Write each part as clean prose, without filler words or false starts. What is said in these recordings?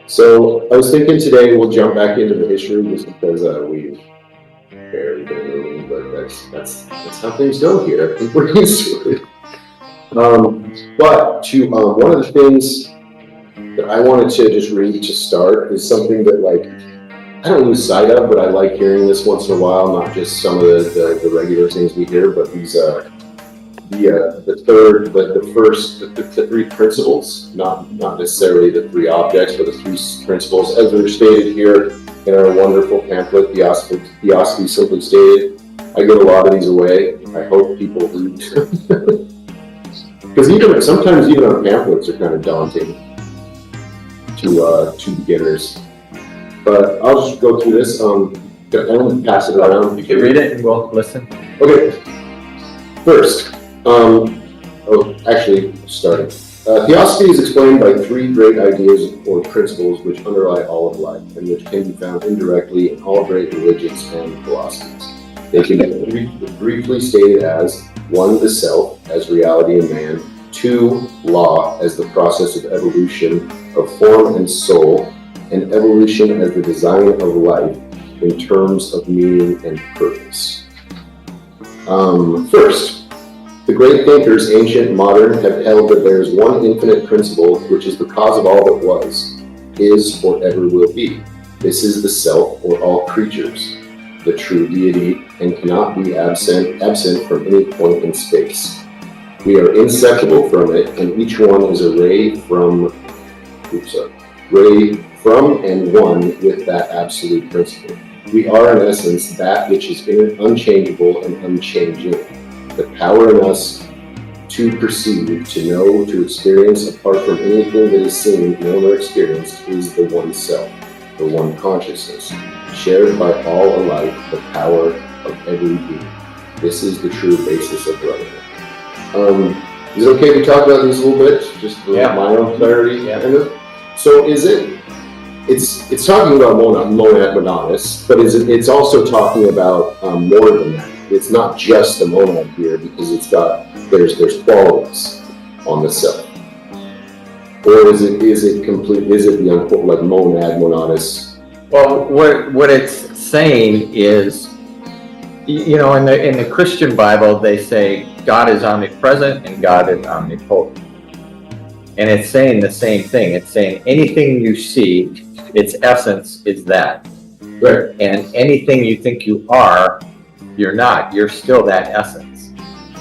So I was thinking today we'll jump back into the history just because we've barely been moving, but that's how things go here. I think we're used to it. But to one of the things that I wanted to just read to start is something that I don't lose sight of, but I like hearing this once in a while, not just some of the regular things we hear, but these the three principles, not necessarily the three objects, but the three principles, as they're stated here in our wonderful pamphlet, Theosophy Simply Stated. I give a lot of these away. I hope people read because sometimes even our pamphlets are kind of daunting to beginners. But I'll just go through this. I'm going to pass it around. You can read it and we'll listen. Okay. First, starting. Theosophy is explained by three great ideas or principles which underlie all of life and which can be found indirectly in all great religions and philosophies. They can be briefly stated as 1. The self as reality in man, 2. Law as the process of evolution of form and soul, and evolution as the design of life in terms of meaning and purpose. First, the great thinkers, ancient and modern, have held that there is one infinite principle which is the cause of all that was, is, or ever will be. This is the self or all creatures, the true deity, and cannot be absent from any point in space. We are inseparable from it, and each one is a ray from and one with that absolute principle. We are, in essence, that which is unchangeable and unchanging. The power in us to perceive, to know, to experience, apart from anything that is seen, known, or experienced, is the one self, the one consciousness, shared by all alike, the power of every being. This is the true basis of brotherhood. Is it okay if we talk about these a little bit, just for my own clarity? Kind of? So it's talking about monad monatis, but it's also talking about more than that. It's not just the monad here, because there's qualities on the self. Or is it complete? Is it the unquote monad monatis? Well, what it's saying is, in the Christian Bible they say God is omnipresent and God is omnipotent, and it's saying the same thing. It's saying anything you see, its essence is that, right? And anything you think you are, you're not. You're still that essence.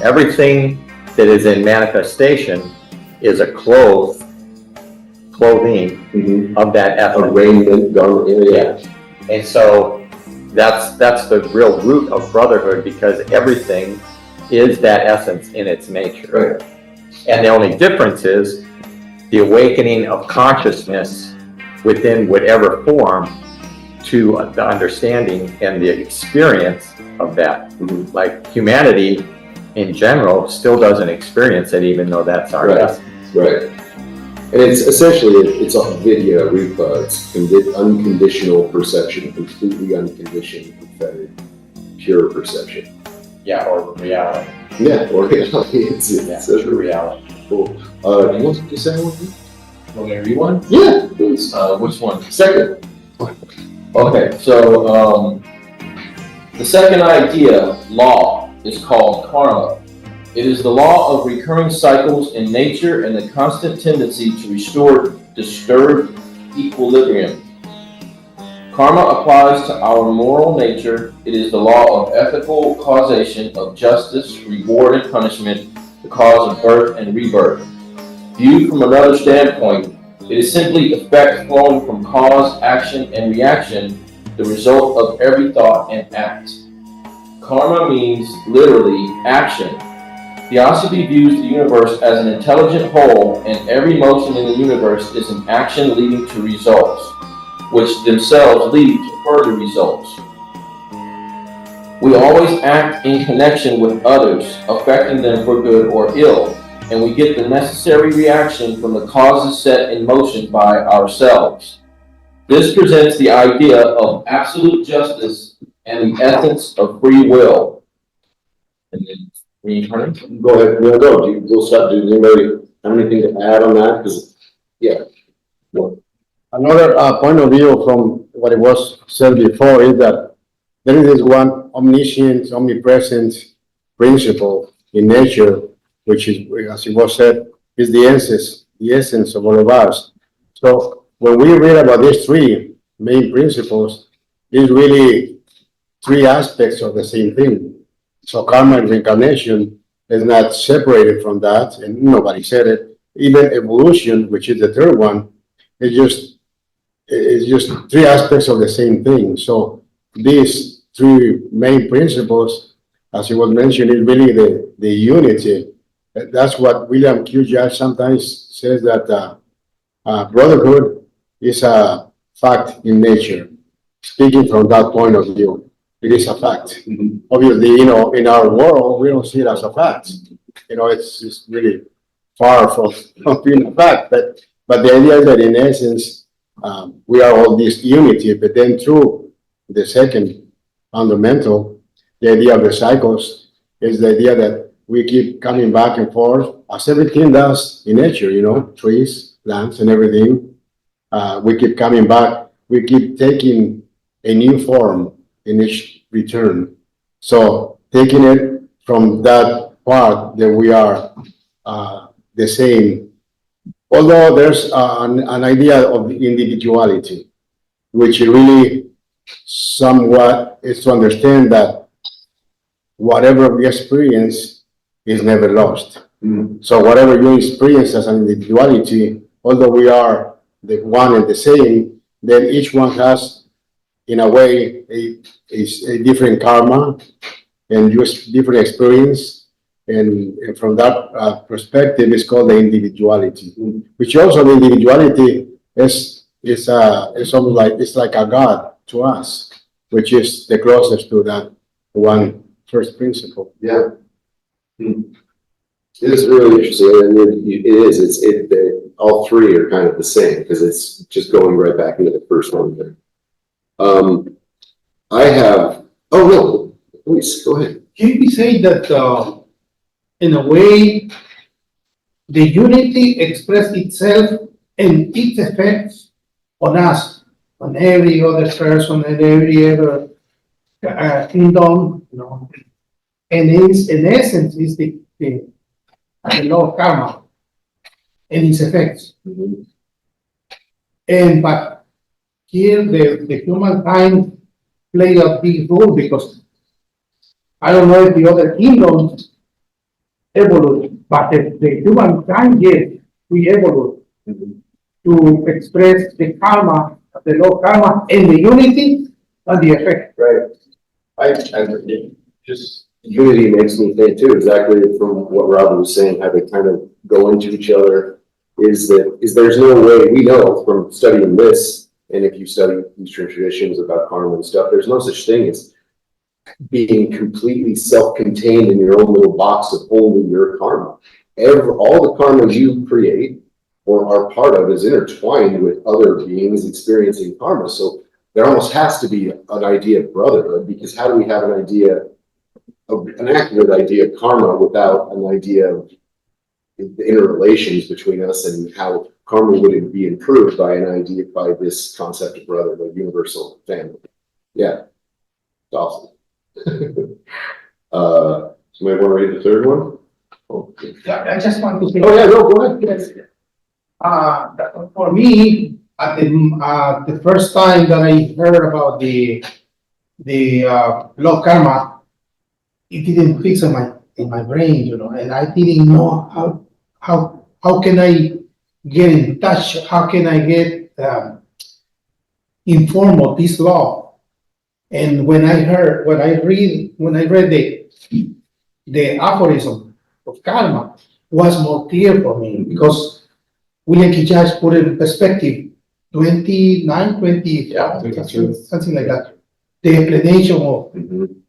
Everything that is in manifestation is a clothing of that essence. A raiment, garment, yeah. And so that's the real root of brotherhood, because everything is that essence in its nature. Right. And the only difference is the awakening of consciousness within whatever form to the understanding and the experience of that. Mm-hmm. Like humanity in general still doesn't experience it, even though that's our essence. Right. And it's essentially it's a vidya rupa. It's unconditional perception, completely unconditioned, unfettered, pure perception. Yeah, or reality. Yeah, or reality. It's true reality. Cool. Do you want to say one? Want me to read one? Yeah, please. Which one? Second. Okay, so the second idea, law, is called karma. It is the law of recurring cycles in nature and the constant tendency to restore disturbed equilibrium. Karma applies to our moral nature. It is the law of ethical causation, of justice, reward, and punishment, the cause of birth and rebirth. Viewed from another standpoint, it is simply effect flowing from cause, action, and reaction, the result of every thought and act. Karma means literally action. Theosophy views the universe as an intelligent whole, and every motion in the universe is an action leading to results, which themselves lead to further results. We always act in connection with others, affecting them for good or ill, and we get the necessary reaction from the causes set in motion by ourselves. This presents the idea of absolute justice and the essence of free will. And then reincarnation. Go ahead. We'll go. We'll stop. Does anybody have anything to add on that? Because, yeah. What? I Another point of view from what it was said before is that there is this one omniscient, omnipresent principle in nature, which is, as it was said, is the essence of all of us. So when we read about these three main principles, it's really three aspects of the same thing. So karma and reincarnation is not separated from that, and nobody said it. Even evolution, which is the third one, it's just three aspects of the same thing. So these three main principles, as it was mentioned, is really the unity. That's what William Q. Judge sometimes says, that brotherhood is a fact in nature. Speaking from that point of view, it is a fact. Obviously, in our world, we don't see it as a fact. It's really far from being a fact. But the idea is that in essence, we are all this unity. But then through the second fundamental, the idea of the cycles is the idea that we keep coming back and forth, as everything does in nature, trees, plants, and everything. We keep coming back. We keep taking a new form in each return. So taking it from that part that we are the same, although there's an idea of individuality, which really somewhat is to understand that whatever we experience is never lost. So whatever you experience as an individuality, although we are the one and the same, then each one has, in a way, a different karma and just different experience. And from that perspective, it's called the individuality, which also the individuality is almost like, it's like a God to us, which is the closest to that one first principle. Yeah. It is really interesting. I mean, all three are kind of the same, because it's just going right back into the first one there. Oh no, please go ahead. Can we say that in a way the unity expressed itself in its effects on us, on every other person and every other kingdom, and in essence is the law of karma and its effects. But here the humankind play a big role, because I don't know if the other kingdoms evolved, but the humankind, yes, we evolved to express the karma, the law of karma, and the unity and the effect. Right. I just unity makes me think too, exactly from what Robert was saying, how they kind of go into each other. Is there's no way, we know from studying this, and if you study Eastern traditions about karma and stuff, there's no such thing as being completely self-contained in your own little box of only your karma. All the karma you create or are part of is intertwined with other beings experiencing karma. So there almost has to be an idea of brotherhood, because how do we have an accurate idea of karma without an idea of the interrelations between us, and how karma would be improved by this concept of brotherhood, universal family? Yeah, it's awesome. Somebody want to read the third one? I just want to say. Oh yeah, no, go ahead. Yes. For me, at the first time that I heard about the law of karma, it didn't fix in my brain, and I didn't know how can I get in touch, how can I get informed of this law. And when I read the aphorism of karma, was more clear for me, because William Kijaj put it in perspective, 29, 20, something like that, the explanation of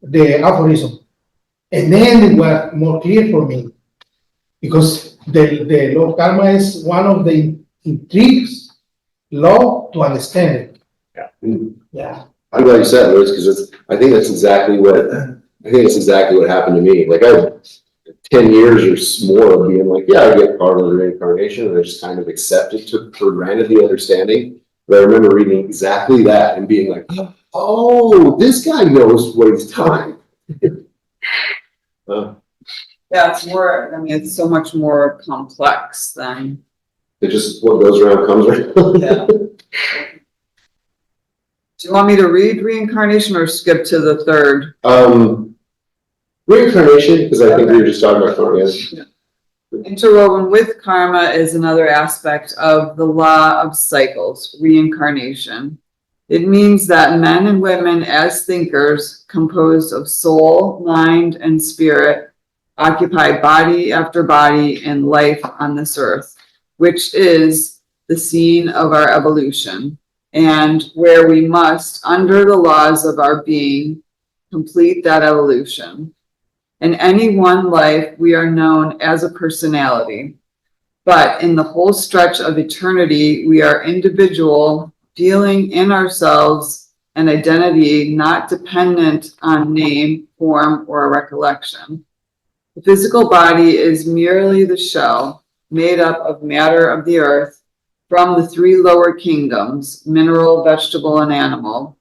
the aphorism. And then it was more clear for me, because the law of karma is one of the intrigues law to understand it. Yeah. I'm glad you said it, Luis, because I think that's exactly what happened to me. Like, I had 10 years or more of being like, yeah, I get part of the reincarnation, and I just kind of took for granted the understanding. But I remember reading exactly that and being like, oh, this guy knows what he's talking. Yeah, it's more, I mean, it's so much more complex than, It just, what goes around comes around. yeah. Do you want me to read reincarnation or skip to the third? Reincarnation, because I think we were just talking about karma. Interwoven with karma is another aspect of the law of cycles, reincarnation. It means that men and women as thinkers, composed of soul, mind, and spirit, occupy body after body in life on this earth, which is the scene of our evolution, and where we must, under the laws of our being, complete that evolution. In any one life, we are known as a personality, but in the whole stretch of eternity, we are individual, feeling in ourselves an identity not dependent on name, form, or recollection. The physical body is merely the shell made up of matter of the earth from the three lower kingdoms, mineral, vegetable, and animal,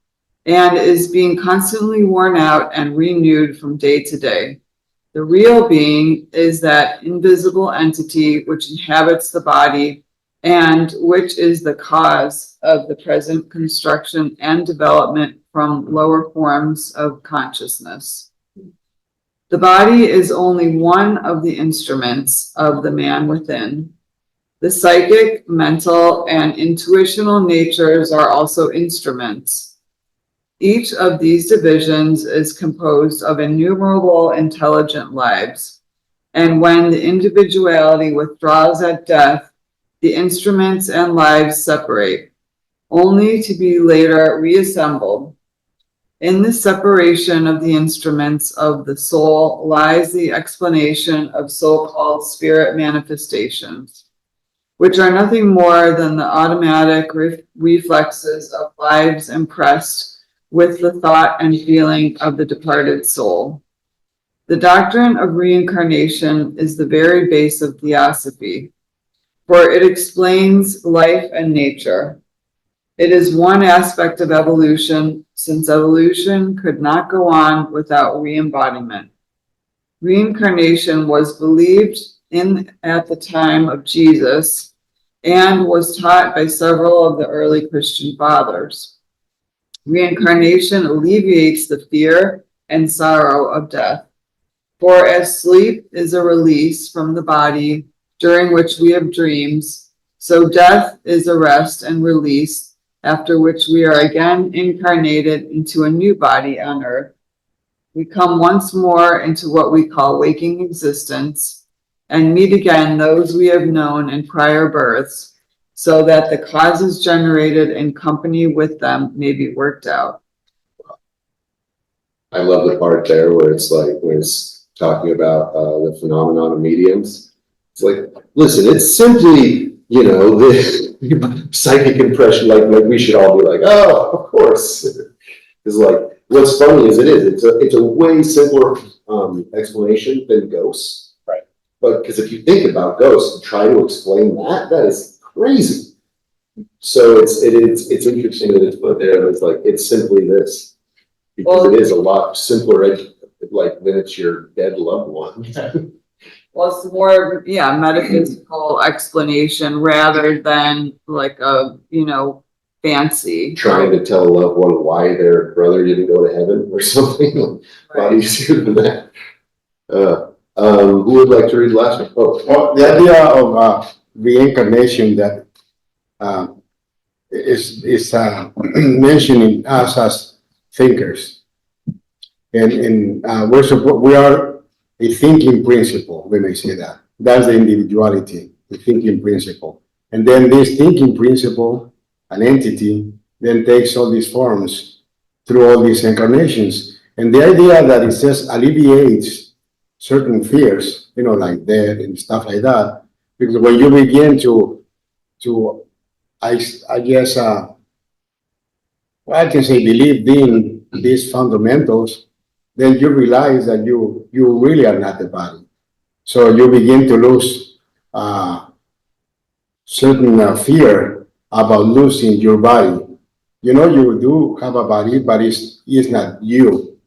and is being constantly worn out and renewed from day to day. The real being is that invisible entity which inhabits the body and which is the cause of the present construction and development from lower forms of consciousness. The body is only one of the instruments of the man within. The psychic, mental, and intuitional natures are also instruments. Each of these divisions is composed of innumerable intelligent lives, and when the individuality withdraws at death, the instruments and lives separate, only to be later reassembled. In the separation of the instruments of the soul lies the explanation of so-called spirit manifestations, which are nothing more than the automatic reflexes of lives impressed with the thought and feeling of the departed soul. The doctrine of reincarnation is the very base of Theosophy, for it explains life and nature. It is one aspect of evolution, since evolution could not go on without re-embodiment. Reincarnation was believed in at the time of Jesus and was taught by several of the early Christian fathers. Reincarnation alleviates the fear and sorrow of death. For as sleep is a release from the body during which we have dreams, so death is a rest and release after which we are again incarnated into a new body on earth. We come once more into what we call waking existence and meet again those we have known in prior births, so that the causes generated in company with them may be worked out. I love the part there where it's like, when it's talking about the phenomenon of mediums. It's like, listen, it's simply, you know, the psychic impression, like we should all be like, oh, of course. It's like, what's funny is it's a way simpler explanation than ghosts. Right. But because if you think about ghosts and try to explain that is crazy. So it's interesting that it's put there. It's like, it's simply this, because it is a lot simpler, like when it's your dead loved one. Well, it's more, metaphysical explanation rather than like a, fancy. Trying to tell a loved one why their brother didn't go to heaven or something. A lot easier than that. Who would like to read the last one? Oh. Well, the idea of reincarnation that is mentioning us as thinkers, and we are a thinking principle. We may say that that's the individuality, the thinking principle, and then this thinking principle, an entity, then takes all these forms through all these incarnations, and the idea that it says alleviates certain fears, like death and stuff like that, because when you begin to I guess, I can say believe in these fundamentals, then you realize that you really are not the body. So you begin to lose certain fear about losing your body. You know, you do have a body, but it's not you.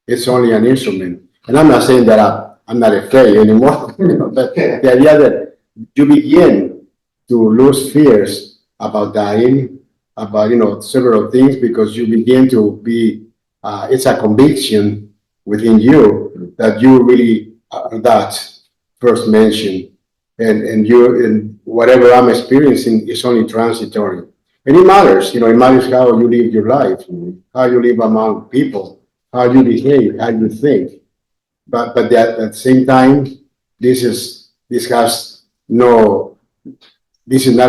It's only an instrument. And I'm not saying that I'm not afraid anymore, but the idea that you begin to lose fears about dying, about, several things, because you begin to be, it's a conviction within you that you really are that first mentioned. And whatever I'm experiencing is only transitory. And it matters, it matters how you live your life, how you live among people, how you behave, how you think. But at the same time, this is not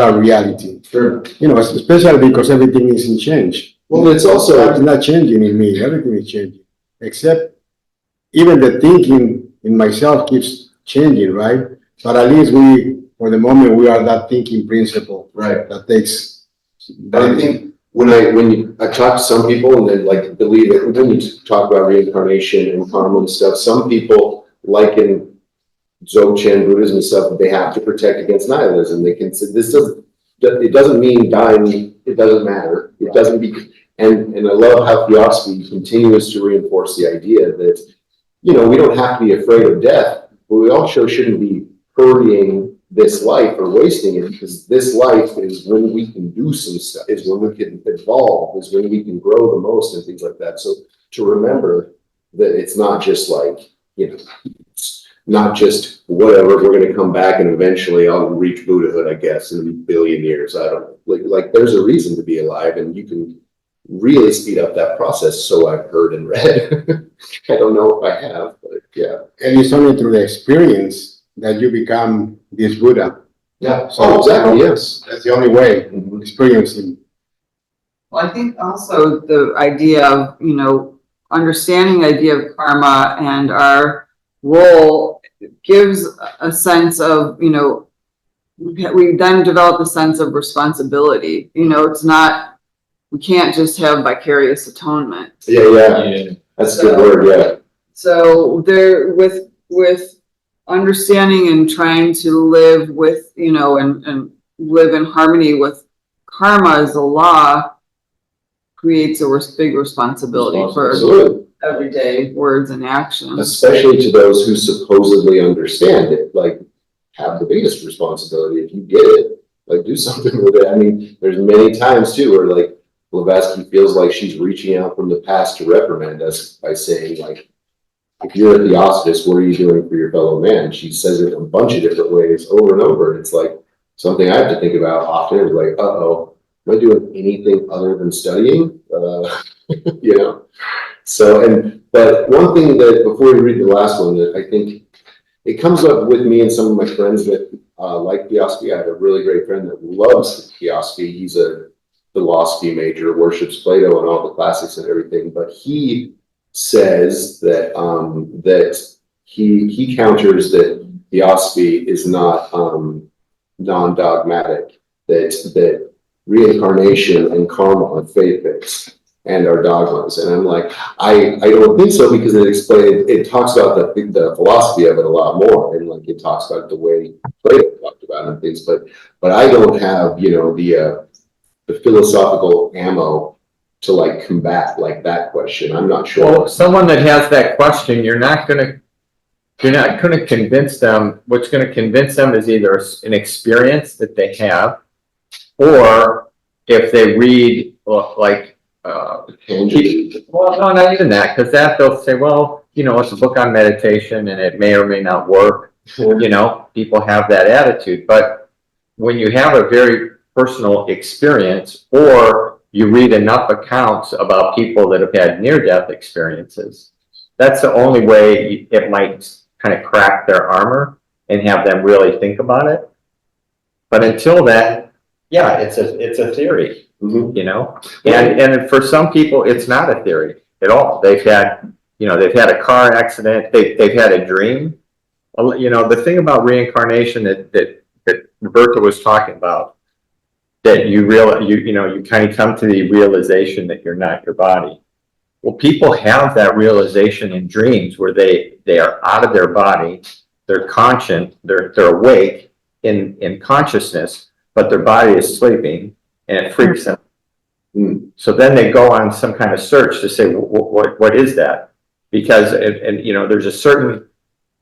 a reality. Sure. Especially because everything is in change. Well, it's also, It's not changing in me, everything is changing. Except even the thinking in myself keeps changing, right? But at least for the moment, we are that thinking principle. right. That takes. But I think when I talk to some people and they like believe it, when you talk about reincarnation and karma and stuff, some people, like in Dzogchen Buddhism and stuff, they have to protect against nihilism. They can say it doesn't mean dying, it doesn't matter. It doesn't be, and I love how Theosophy continues to reinforce the idea that, we don't have to be afraid of death, but we also shouldn't be hurrying this life or wasting it, because this life is when we can do some stuff, is when we can evolve, is when we can grow the most and things like that. So to remember that it's not just like, it's not just whatever, we're going to come back and eventually I'll reach Buddhahood, I guess, in a billion years. I don't know. Like there's a reason to be alive, and you can really speed up that process. So I've heard and read. I don't know if I have, but yeah. And it's only through the experience that you become this Buddha. Yeah. So Exactly. Yes. That's the only way, experiencing. Well, I think also the idea of, understanding the idea of karma and our role gives a sense of, we then develop a sense of responsibility. It's not, we can't just have vicarious atonement. Yeah. That's a good word. Yeah. So there, with understanding and trying to live with, and live in harmony with karma as a law, creates a big responsibility for Absolutely. everyday words and actions. Especially to those who supposedly understand it, like have the biggest responsibility. If you get it, like do something with it. I mean, there's many times too where like Blavatsky feels like she's reaching out from the past to reprimand us by saying like, if you're a Theosophist, what are you doing for your fellow man? She says it in a bunch of different ways over and over. And it's like something I have to think about often is like, am I doing anything other than studying? So, but one thing that, before we read the last one, that I think it comes up with me and some of my friends that like Theosophy. I have a really great friend that loves Theosophy. He's a philosophy major, worships Plato and all the classics and everything, but he says that he counters that Theosophy is not non-dogmatic, that reincarnation and karma are faith-based and are dogmas. And I'm like, I don't think so, because it talks about the philosophy of it a lot more, and like it talks about the way Plato talked about it and things, but I don't have the philosophical ammo to like combat like that question. I'm not sure. Well, someone that has that question, you're not going to convince them. What's going to convince them is either an experience that they have, or if they read like, well, no, not even that, because that they'll say, well, it's a book on meditation and it may or may not work. People have that attitude. But when you have a very personal experience, or you read enough accounts about people that have had near-death experiences, that's the only way it might kind of crack their armor and have them really think about it. But until then, yeah, it's a theory, and for some people, it's not a theory at all. They've had a car accident, they've had a dream. The thing about reincarnation that Roberta was talking about, that you kind of come to the realization that you're not your body. Well, people have that realization in dreams where they are out of their body, they're conscient, they're awake in consciousness, but their body is sleeping, and it freaks them. Mm. So then they go on some kind of search to say, what is that? Because, and you know, there's a certain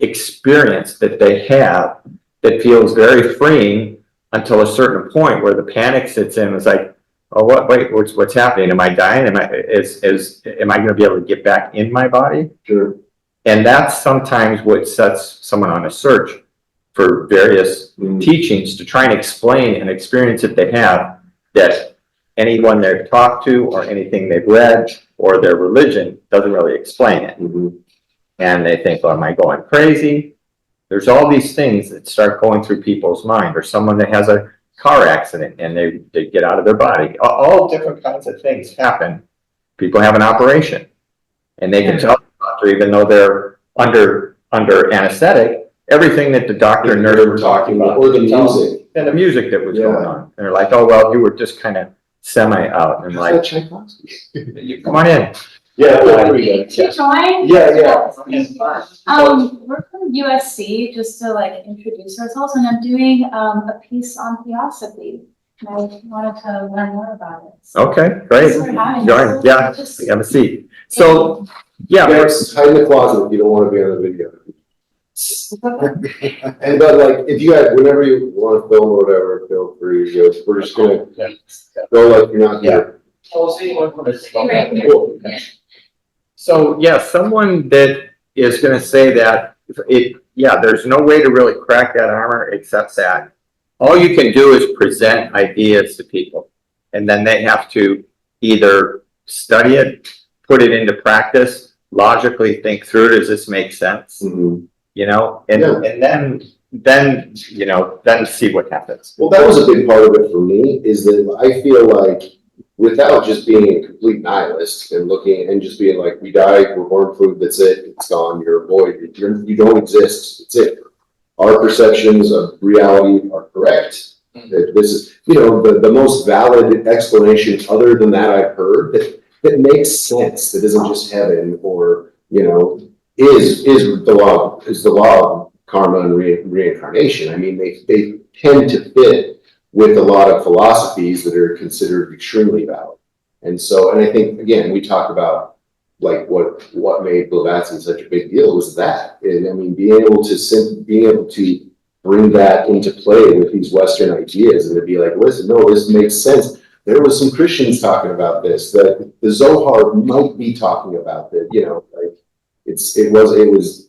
experience that they have that feels very freeing until a certain point where the panic sits in. It's like, oh, what's happening? Am I dying? Am I going to be able to get back in my body? Sure. And that's sometimes what sets someone on a search for various teachings to try and explain an experience that they have that anyone they've talked to or anything they've read or their religion doesn't really explain it. Mm-hmm. And they think, oh, am I going crazy? There's all these things that start going through people's mind, or someone that has a car accident and they get out of their body. All different kinds of things happen. People have an operation and they can tell the doctor, even though they're under anesthetic, everything that the doctor and nurse were talking about. Or the music. And the music that was going on. And they're like, oh, well, you were just kind of semi out. And like, come on in. Yeah, To join? Yeah. We're from USC, just to like introduce ourselves, and I'm doing a piece on Theosophy. And I wanted to learn more about it. So Okay, great. thanks for having Join. us. Yeah, Just- have a seat. So, yeah, Yes, hide in the closet if you don't want to be on the video. And but like, if you had, whenever you want to film or whatever, feel free. We're just gonna go like you're not here. Right here. Cool. so yeah, someone that is going to say that there's no way to really crack that armor except that all you can do is present ideas to people, and then they have to either study it, put it into practice, logically think through, does this make sense? Mhm. You know, and then you know, then see what happens. Well, that was a big part of it for me, is that I feel like without just being a complete nihilist and looking and just being like, we die, we're born food, that's it, it's gone, you're a void, you don't exist, it's it. Our perceptions of reality are correct. That this is, you know, the most valid explanation other than that I've heard that makes sense, that isn't just heaven or, you know, is the law of karma and reincarnation. I mean, they tend to fit with a lot of philosophies that are considered extremely valid. And so, and I think, again, we talk about like what made Blavatsky such a big deal was that. And I mean, being able to bring that into play with these Western ideas and to be like, listen, no, this makes sense. There was some Christians talking about this, that the Zohar might be talking about that, you know, like it was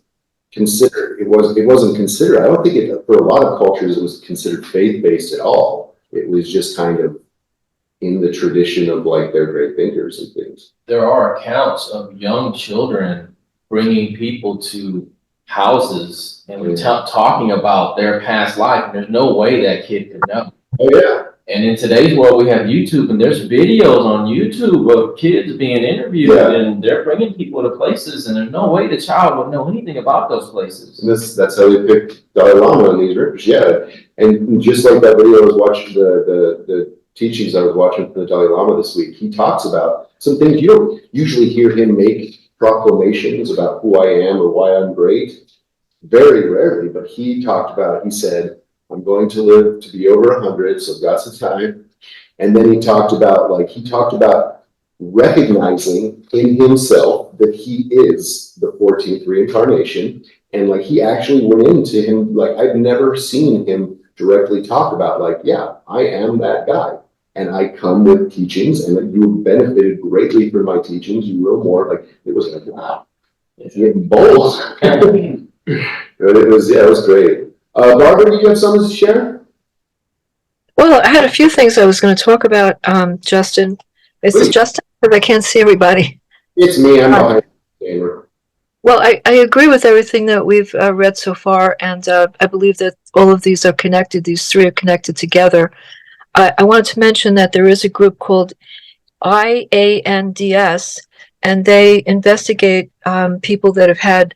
considered, it wasn't considered. I don't think for a lot of cultures it was considered faith-based at all. It was just kind of in the tradition of like their great thinkers and things. There are accounts of young children bringing people to houses and talking about their past life, and there's no way that kid could know. Oh yeah. And in today's world, we have YouTube, and there's videos on YouTube of kids being interviewed, and they're bringing people to places, and there's no way the child would know anything about those places. And that's how they picked Dalai Lama in these rivers, And just like that video I was watching, the teachings I was watching from the Dalai Lama this week, he talks about some things you don't usually hear him make proclamations about who I am or why I'm great. Very rarely, but he said, I'm going to live to be over 100, so I've got some time. And then he talked about recognizing in himself that he is the 14th reincarnation. And like, he actually went into him, like, I'd never seen him directly talk about, like, yeah, I am that guy. And I come with teachings, and you benefited greatly from my teachings. You will more. Like, it was like, wow, it's getting bold. It was great. Barbara, do you have something to share? Well, I had a few things I was going to talk about, Justin. Is this Justin? Because I can't see everybody. It's me. I'm behind the camera. Well, I agree with everything that we've read so far, and I believe that all of these are connected. These three are connected together. I wanted to mention that there is a group called IANDS, and they investigate people that have had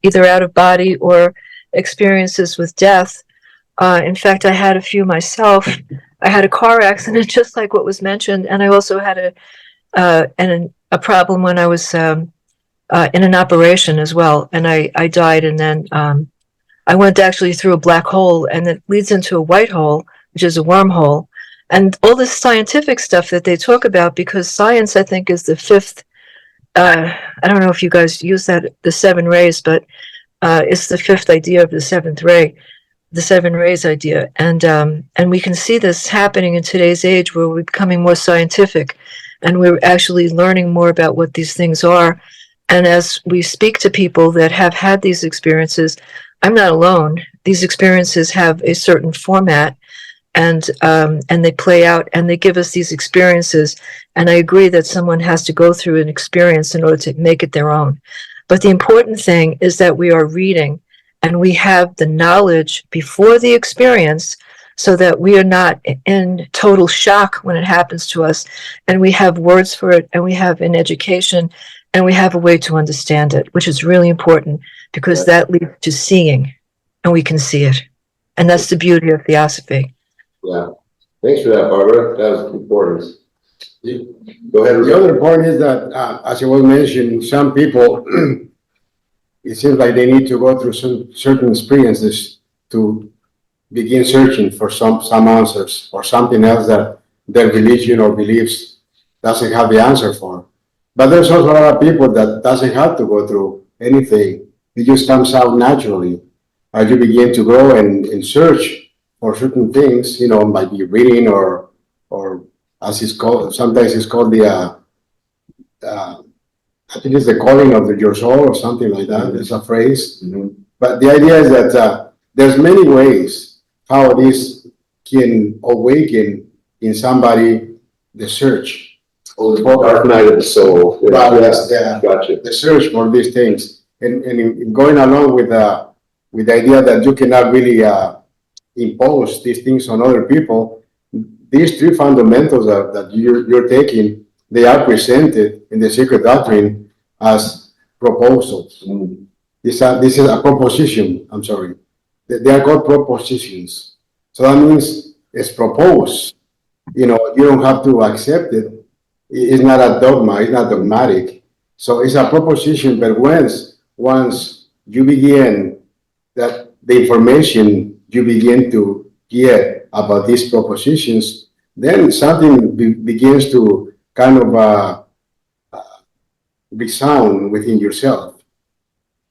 either out of body or experiences with death. In fact, I had a few myself. I had a car accident, just like what was mentioned, and I also had a problem when I was in an operation as well, and I died, and then I went actually through a black hole, and it leads into a white hole, which is a wormhole. And all this scientific stuff that they talk about, because science, I think, is the fifth, I don't know if you guys use that, the seven rays, but it's the fifth idea of the seventh ray, the seven rays idea. And we can see this happening in today's age where we're becoming more scientific and we're actually learning more about what these things are. And as we speak to people that have had these experiences, I'm not alone. These experiences have a certain format, and they play out, and they give us these experiences. And I agree that someone has to go through an experience in order to make it their own. But the important thing is that we are reading, and we have the knowledge before the experience, so that we are not in total shock when it happens to us, and we have words for it, and we have an education, and we have a way to understand it, which is really important, because that leads to seeing, and we can see it. And that's the beauty of Theosophy. Yeah. Thanks for that, Barbara. That was important. Go ahead. The other point is that, as I was mentioning, some people, it seems like they need to go through some certain experiences to begin searching for some answers or something else that their religion or beliefs doesn't have the answer for. But there's also a lot of people that doesn't have to go through anything. It just comes out naturally as you begin to grow and search for certain things, might be reading or as it's called, sometimes it's called the, I think it's the calling of your soul or something like that. It's a phrase. Mm-hmm. But the idea is that there's many ways how this can awaken in somebody the search. Oh, the dark night of the soul. Yeah. Gotcha. The search for these things. And in going along with the idea that you cannot really impose these things on other people, these three fundamentals that you're taking, they are presented in the secret doctrine as proposals. Mm. This is a proposition, I'm sorry. They are called propositions. So that means it's proposed. You don't have to accept it. It's not a dogma, it's not dogmatic. So it's a proposition, but once you begin that the information you begin to get about these propositions, then something begins to kind of resound within yourself.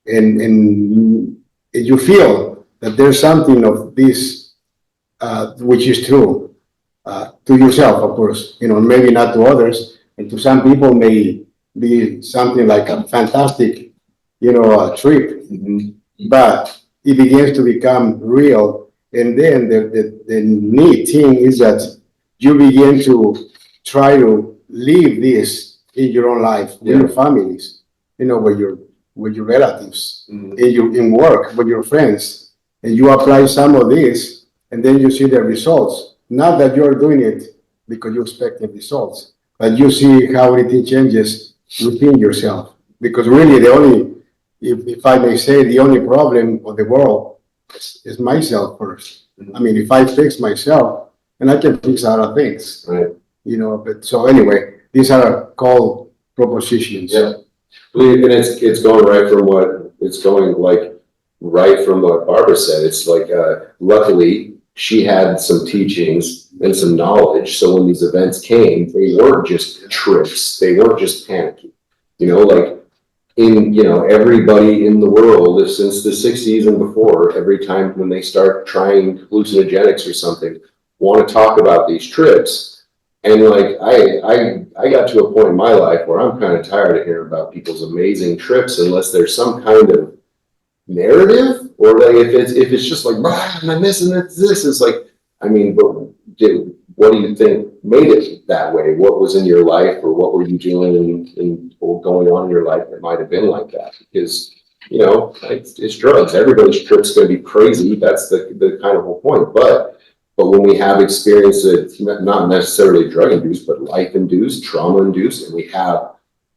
And you feel that there's something of this which is true to yourself, of course, maybe not to others, and to some people may be something like a fantastic, trip, but it begins to become real. And then the neat thing is that you begin to try to live this in your own life, with your families, with your relatives, in work, with your friends, and you apply some of this, and then you see the results. Not that you're doing it because you expect the results, but you see how it changes within yourself. Because really, if I may say, the only problem of the world is myself first. I mean, if I fix myself, and I can fix other things, Right. But so anyway, these are called propositions. Yeah. And it's going right from what Barbara said. It's like, luckily she had some teachings and some knowledge. So when these events came, they weren't just trips. They weren't just panicky. Everybody in the world since the 60s and before, every time when they start trying hallucinogenics or something, want to talk about these trips. And I got to a point in my life where I'm kind of tired of hearing about people's amazing trips unless there's some kind of narrative, or if it's just like, am I missing this? It's like, what do you think made it that way? What was in your life, or what were you doing or going on in your life that might have been like that? Because it's drugs. Everybody's trip's going to be crazy. That's the kind of whole point. But when we have experiences, not necessarily drug induced, but life induced, trauma induced, and we have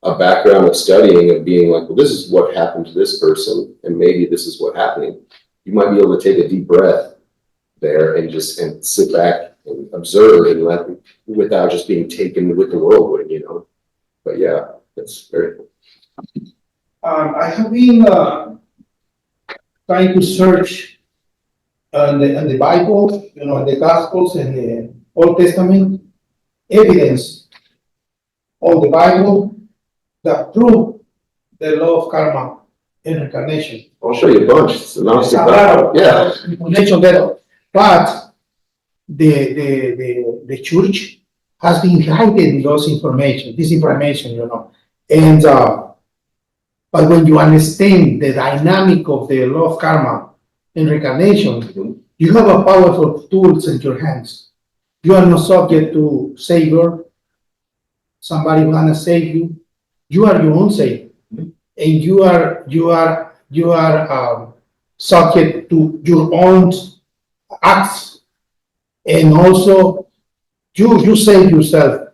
a background of studying of being like, well, this is what happened to this person, and maybe this is what happened. You might be able to take a deep breath there and sit back and observe and without just being taken with the whirlwind, But yeah, that's very cool. I have been trying to search in the Bible, the Gospels and the Old Testament evidence on the Bible that prove the law of karma and reincarnation. I'll show you a bunch. It's a There's Gnostic a lot of yeah. information there, but the church has been hiding this information, and but when you understand the dynamic of the law of karma and reincarnation, you have a powerful tools in your hands. You are not subject to savior, somebody who gonna save you. You are your own savior, and you are subject to your own acts, and also you save yourself.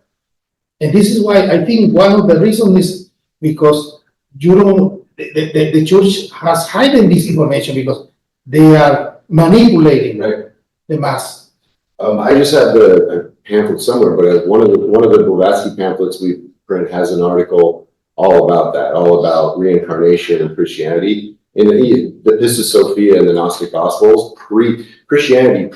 And this is why I think one of the reasons is because you don't. The church has hidden this information because they are manipulating the mass. I just have a pamphlet somewhere, but one of the Blavatsky pamphlets we print has an article all about that, all about reincarnation and Christianity. In the Theosophy and the Gnostic Gospels, Christianity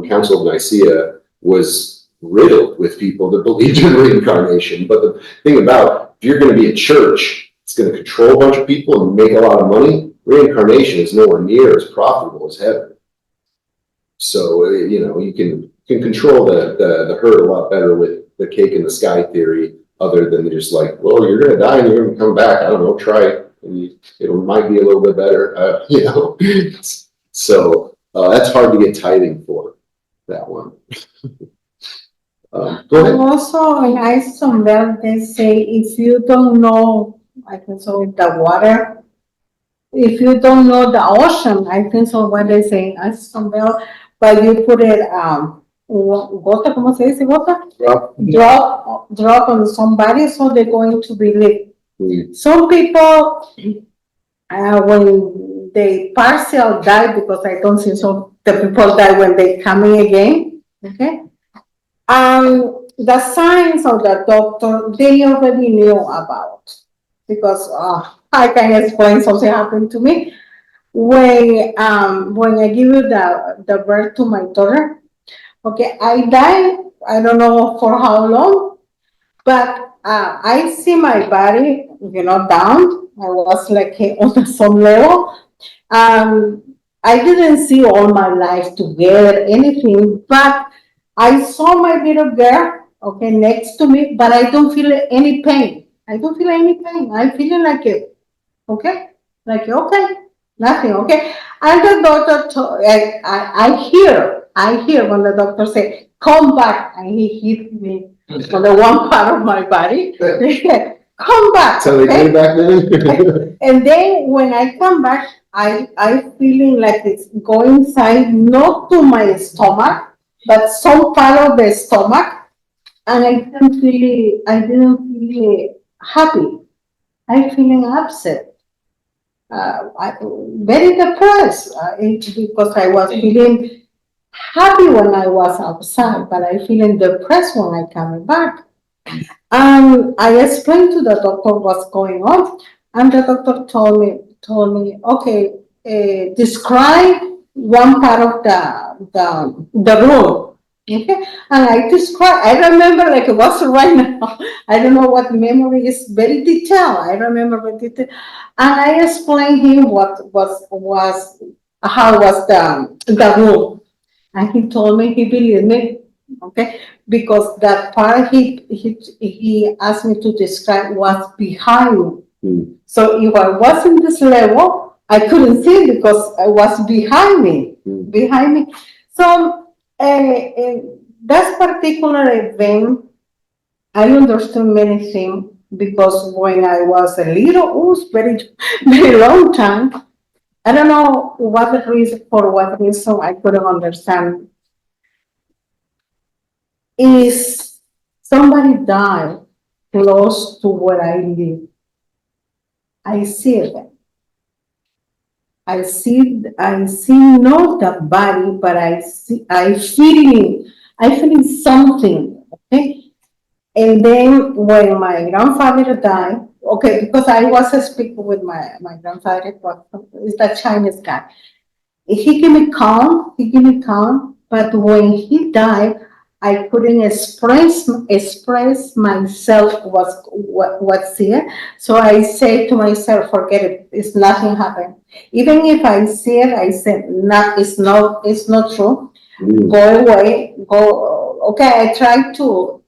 Council of Nicaea was riddled with people that believed in reincarnation. But the thing about, if you're going to be a church, it's going to control a bunch of people and make a lot of money. Reincarnation is nowhere near as profitable as heaven. So, you can control the herd a lot better with the cake in the sky theory, other than just like, well, you're going to die and you're going to come back. I don't know, try it. And it might be a little bit better, So that's hard to get tithing for, that one. Go ahead. Also, in Isis Unveiled, they say if you don't know, I think so, the water, if you don't know the ocean, I think so, what they say in Isis Unveiled, but you put it, gota, ¿cómo se dice gota? Drop on somebody, so they're going to believe. Some people, when they partial die, because I don't think so, the people die when they coming again, okay? The science of the doctor, they already knew about, because I can explain something happened to me. When I give you the birth to my daughter, okay, I died, I don't know for how long, but I see my body, down. I was like on some level. I didn't see all my life together, anything, but I saw my little girl, okay, next to me, but I don't feel any pain. I don't feel any pain. I'm feeling like it, okay, nothing, okay. And the doctor, I hear when the doctor say, "Come back," and he hit me on the one part of my body. Come back. So they came back then? And then when I come back, I feeling like it's going inside, not to my stomach, but some part of the stomach, and I didn't feel happy. I'm feeling upset. Very depressed, because I was feeling happy when I was outside, but I feeling depressed when I come back. I explained to the doctor what's going on, and the doctor told me, okay, describe one part of the room. Okay, and I remember like it was right now. I don't know what memory is, very detailed. I remember very detailed, and I explained him how was the room, and he told me he believed me. Okay, because that part he asked me to describe was behind me. So if I was in this level, I couldn't see because I was behind me. So that particular event, I understood many things, because when I was a little, it was very, very long time. I don't know for what reason I couldn't understand. Is somebody died close to where I live, I see it. I see not the body, but I feeling something, okay? And then when my grandfather died, okay, because I was speaking with my grandfather, is the Chinese guy. He gave me calm, but when he died, I couldn't express myself what's here. So I say to myself, forget it. It's nothing happened. Even if I see it, I said, it's not true. Go away. Go. Okay. I try to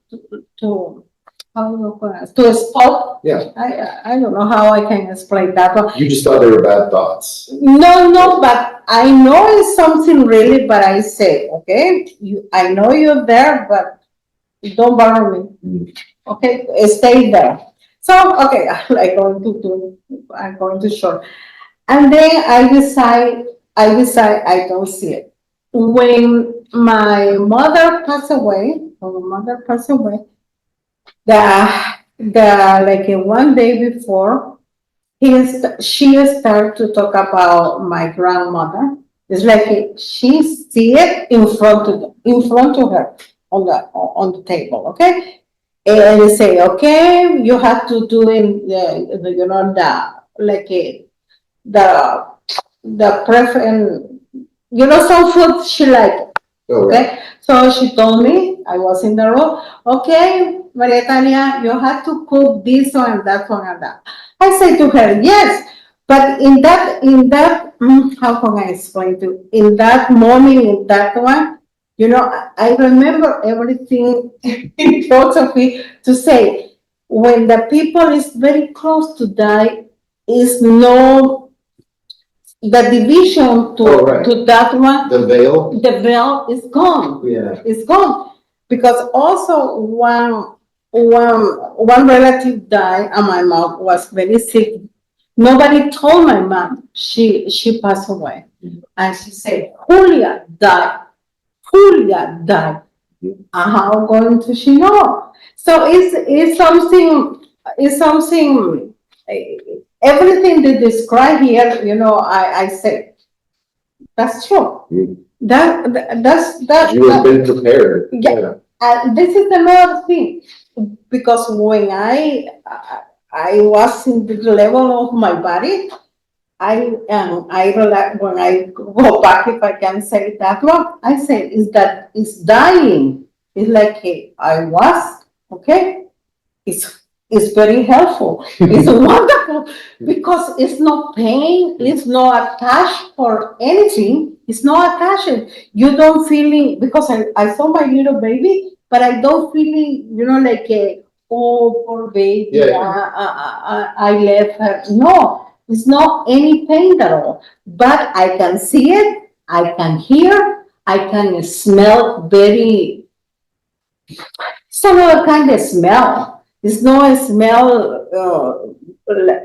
stop. Yeah. I don't know how I can explain that one. You just thought they were bad thoughts. No, but I know it's something really, but I say, okay, I know you're there, but don't bother me. Okay, stay there. So, okay, I'm going to show. And then I decide I don't see it. When my mother passed away, like one day before, she started to talk about my grandmother. It's like she see it in front of her on the table, okay? And they say, okay, you have to do the preference, some food she liked. Oh, right. Okay, so she told me, I was in the room, okay, Maria Tania, you have to cook this one and that one and that. I said to her, yes, but in that, how can I explain to you? In that moment, in that one, I remember everything in philosophy to say, when the people is very close to die, is no the division to that one. The veil? The veil is gone. Yeah. It's gone. Because also one relative died and my mom was very sick. Nobody told my mom she passed away. And she said, Julia died. And how going to she know? So it's something everything they describe here, I say that's true. That's You have been prepared. Yeah. This is another thing, because when I was in the level of my body, I relax when I go back, if I can say that one. I say is that it's dying. It's like I was okay. It's very helpful. It's wonderful because it's no pain. It's no attached for anything. It's no attachment. You don't feeling, because I saw my little baby, but I don't feeling, like oh, poor baby. Yeah. I left her. No, it's not any pain at all. But I can see it. I can hear. I can smell very. It's another kind of smell. It's not a smell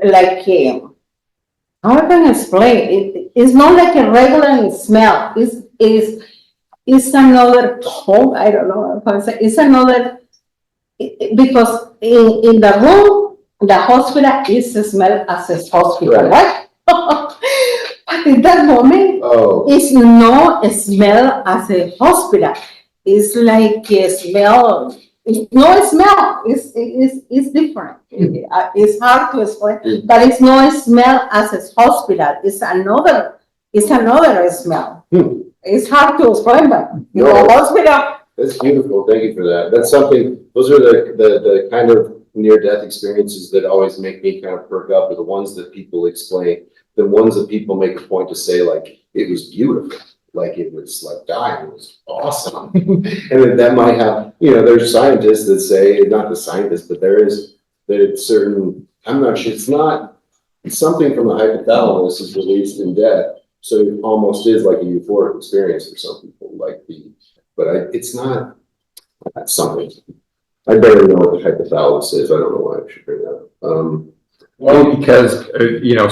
like how can I explain? It's not like a regular smell. It's another tone. I don't know how to say. It's another because in the room, the hospital is a smell as a hospital, right? But in that moment, it's no smell as a hospital. It's like a smell. It's no smell. It's different. It's hard to explain, but it's no smell as a hospital. It's another smell. It's hard to explain, but hospital. That's beautiful. Thank you for that. That's something. Those are the kind of near-death experiences that always make me kind of perk up. Are the ones that people explain. The ones that people make a point to say, like, it was beautiful. Like it was like dying, it was awesome. And that might have, there's scientists that say, not the scientists, but there is certain, I'm not sure, it's something from the hypothalamus is released in death. So it almost is like a euphoric experience for some people, it's not, that's something. I barely know what the hypothalamus is. I don't know why I should bring that up. Well, because,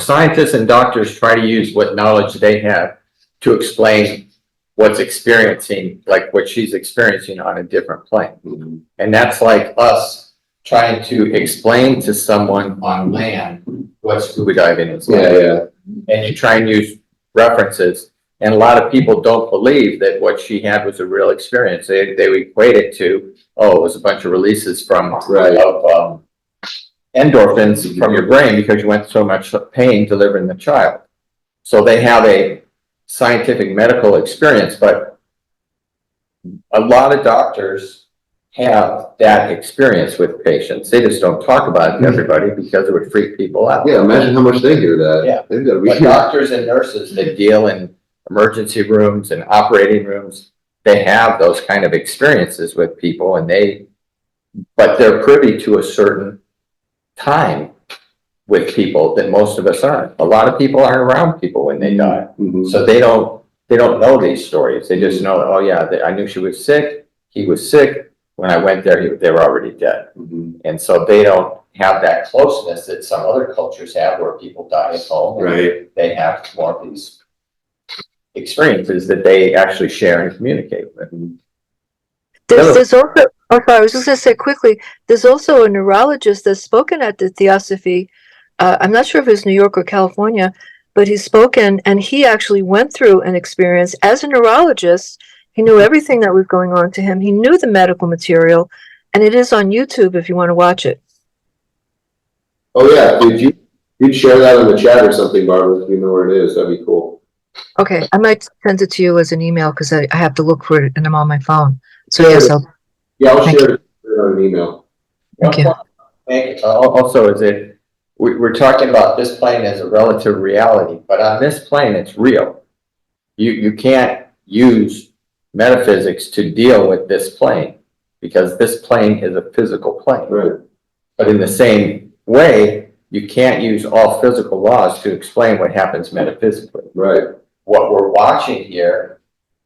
scientists and doctors try to use what knowledge they have to explain what's experiencing, like what she's experiencing on a different plane. Mm-hmm. And that's like us trying to explain to someone on land what scuba diving is like. Yeah. And you try and use references. And a lot of people don't believe that what she had was a real experience. They equate it to, it was a bunch of releases from endorphins from your brain because you went through so much pain delivering the child. So they have a scientific medical experience, but a lot of doctors have that experience with patients. They just don't talk about it to everybody because it would freak people out. Yeah, imagine how much they hear that. Yeah. They've got to be. But doctors and nurses that deal in emergency rooms and operating rooms, they have those kind of experiences with people, and but they're privy to a certain time with people that most of us aren't. A lot of people aren't around people when they die. Mhm. So they don't know these stories. They just know, oh yeah, I knew she was sick. He was sick. When I went there, they were already dead. Mhm. And so they don't have that closeness that some other cultures have where people die at home. Right. They have more of these experiences that they actually share and communicate with. There's also, I was just going to say quickly, there's also a neurologist that's spoken at the Theosophy. I'm not sure if it's New York or California, but he's spoken, and he actually went through an experience as a neurologist. He knew everything that was going on to him. He knew the medical material, and it is on YouTube if you want to watch it. Oh yeah, you'd share that on the chat or something, Barbara, if you know where it is, that'd be cool. Okay, I might send it to you as an email because I have to look for it and I'm on my phone. So yes, I'll Thank share it on an email. Thank you. Also, we're talking about this plane as a relative reality, but on this plane, it's real. You can't use metaphysics to deal with this plane because this plane is a physical plane. Right. But in the same way, you can't use all physical laws to explain what happens metaphysically. Right. What we're watching here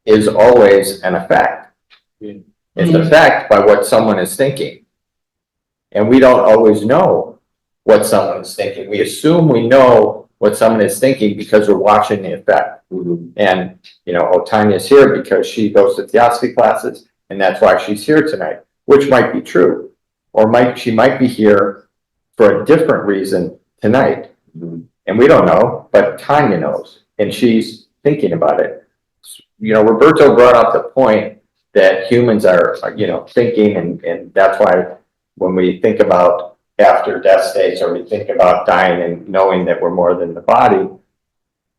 is always an effect. It's an effect by what someone is thinking. And we don't always know what someone is thinking. We assume we know what someone is thinking because we're watching the effect. Mhm. And, Tanya's here because she goes to Theosophy classes, and that's why she's here tonight, which might be true. Or she might be here for a different reason tonight. Mhm. And we don't know, but Tanya knows, and she's thinking about it. Roberto brought up the point that humans are, thinking, and that's why when we think about after death states, or we think about dying and knowing that we're more than the body,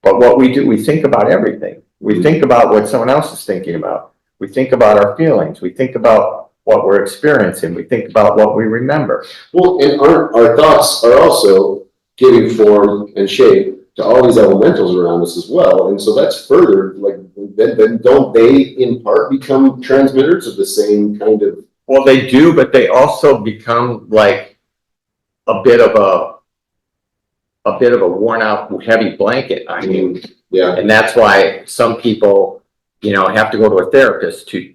but what we do, we think about everything. We think about what someone else is thinking about. We think about our feelings. We think about what we're experiencing. We think about what we remember. Well, and our thoughts are also giving form and shape to all these elementals around us as well. And so that's further, then don't they in part become transmitters of the same kind of? Well, they do, but they also become like a bit of a worn out heavy blanket. I mean, yeah. And that's why some people, have to go to a therapist to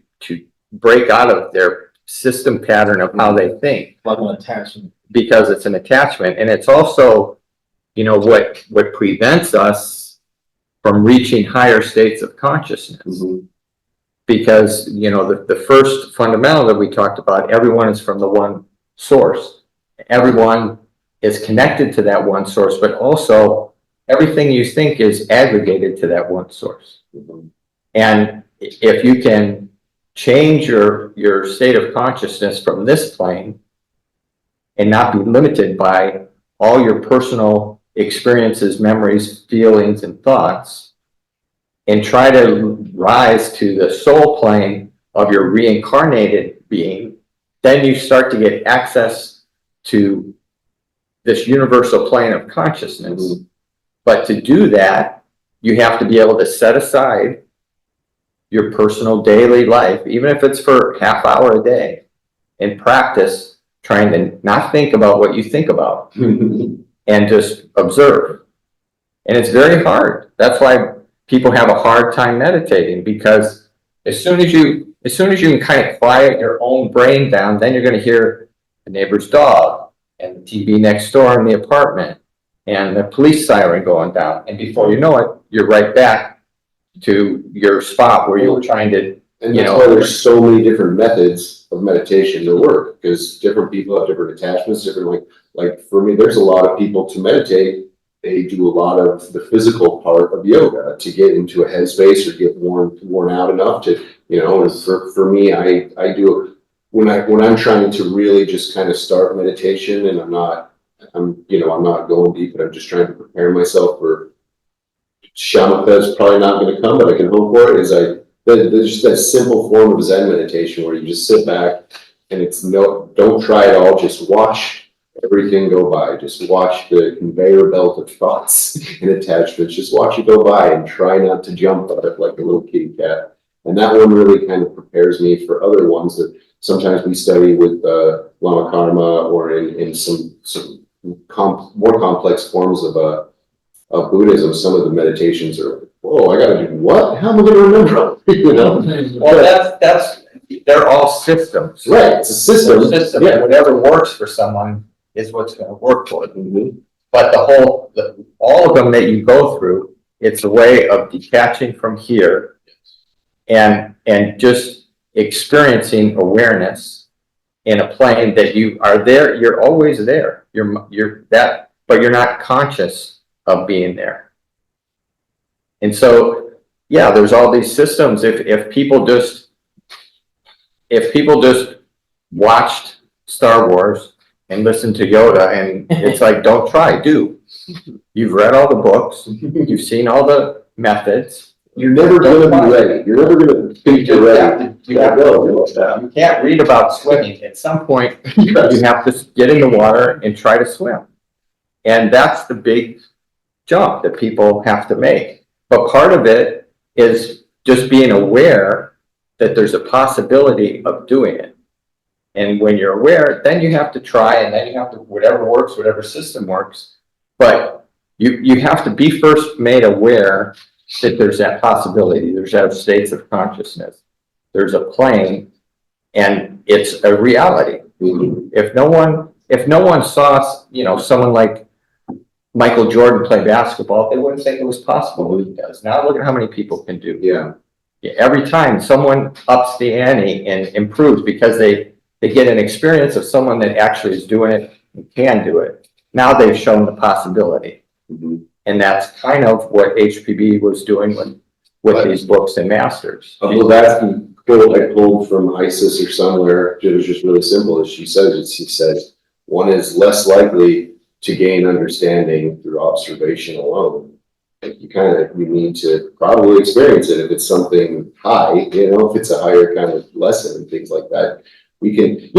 break out of their system pattern of how they think. Like an attachment. Because it's an attachment. And it's also, what prevents us from reaching higher states of consciousness. Mhm. Because, the first fundamental that we talked about, everyone is from the one source. Everyone is connected to that one source, but also everything you think is aggregated to that one source. Mhm. And if you can change your state of consciousness from this plane and not be limited by all your personal experiences, memories, feelings, and thoughts, and try to rise to the soul plane of your reincarnated being, then you start to get access to this universal plane of consciousness. Mhm. But to do that, you have to be able to set aside your personal daily life, even if it's for half hour a day, and practice trying to not think about what you think about and just observe. And it's very hard. That's why people have a hard time meditating, because as soon as you can kind of quiet your own brain down, then you're going to hear the neighbor's dog and the TV next door in the apartment and the police siren going down. And before you know it, you're right back to your spot where you were trying to, And that's why there's so many different methods of meditation that work, because different people have different attachments, different, like for me, there's a lot of people to meditate. They do a lot of the physical part of yoga to get into a headspace or get worn out enough to, and for me, I do when I'm trying to really just kind of start meditation, and I'm not going deep, but I'm just trying to prepare myself for shamatha is probably not going to come, but I can hope for it, is There's just that simple form of Zen meditation where you just sit back and don't try it all, just watch everything go by. Just watch the conveyor belt of thoughts and attachments. Just watch it go by and try not to jump on it like a little kitty cat. And that one really kind of prepares me for other ones that sometimes we study with Lama Karma or in some more complex forms of Buddhism. Some of the meditations are, whoa, I gotta do what? How am I gonna remember? You know? Well, they're all systems. Right, it's a system. System, Yeah. and whatever works for someone is what's gonna work for them. Mhm. But all of them that you go through, it's a way of detaching from here and just experiencing awareness in a plane that you are there, you're always there. You're that, but you're not conscious of being there. And so, yeah, there's all these systems. If people just watched Star Wars and listened to Yoda, and it's like, don't try, do. You've read all the books, you've seen all the methods. You're never gonna be ready. You're never gonna think you're ready. You can't read about swimming. At some point, you have to get in the water and try to swim. And that's the big jump that people have to make. But part of it is just being aware that there's a possibility of doing it. And when you're aware, then you have to try, and then you have to, whatever works, whatever system works. But you have to be first made aware that there's that possibility. There's that states of consciousness. There's a plane, and it's a reality. Mhm. If no one saw, someone like Michael Jordan play basketball, they wouldn't think it was possible what he does. Now look at how many people can do. Yeah. Every time someone ups the ante and improves because they get an experience of someone that actually is doing it and can do it. Now they've shown the possibility. Mhm. And that's kind of what HPB was doing with these books and masters. A Blavatsky quote I pulled from Isis or somewhere, it was just really simple. As she says, one is less likely to gain understanding through observation alone. Like you need to probably experience it if it's something high, if it's a higher kind of lesson and things like that. We can,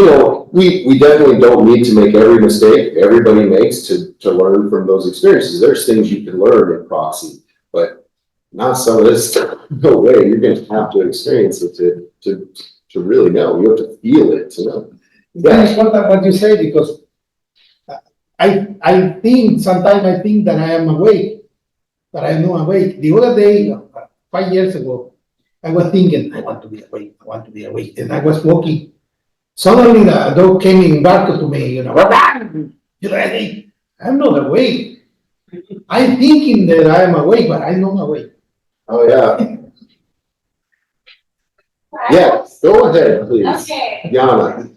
we definitely don't need to make every mistake everybody makes to learn from those experiences. There's things you can learn in proxy, but not some of this stuff. No way. You're going to have to experience it to really know. You have to feel it to know. That's what you say, because I think, sometimes I think that I am awake, but I'm not awake. The other day, 5 years ago, I was thinking, I want to be awake. And I was walking. Suddenly the dog came in back to me, I'm not awake. I'm thinking that I am awake, but I'm not awake. Oh, yeah. Yeah, go ahead, please. Okay. Yana.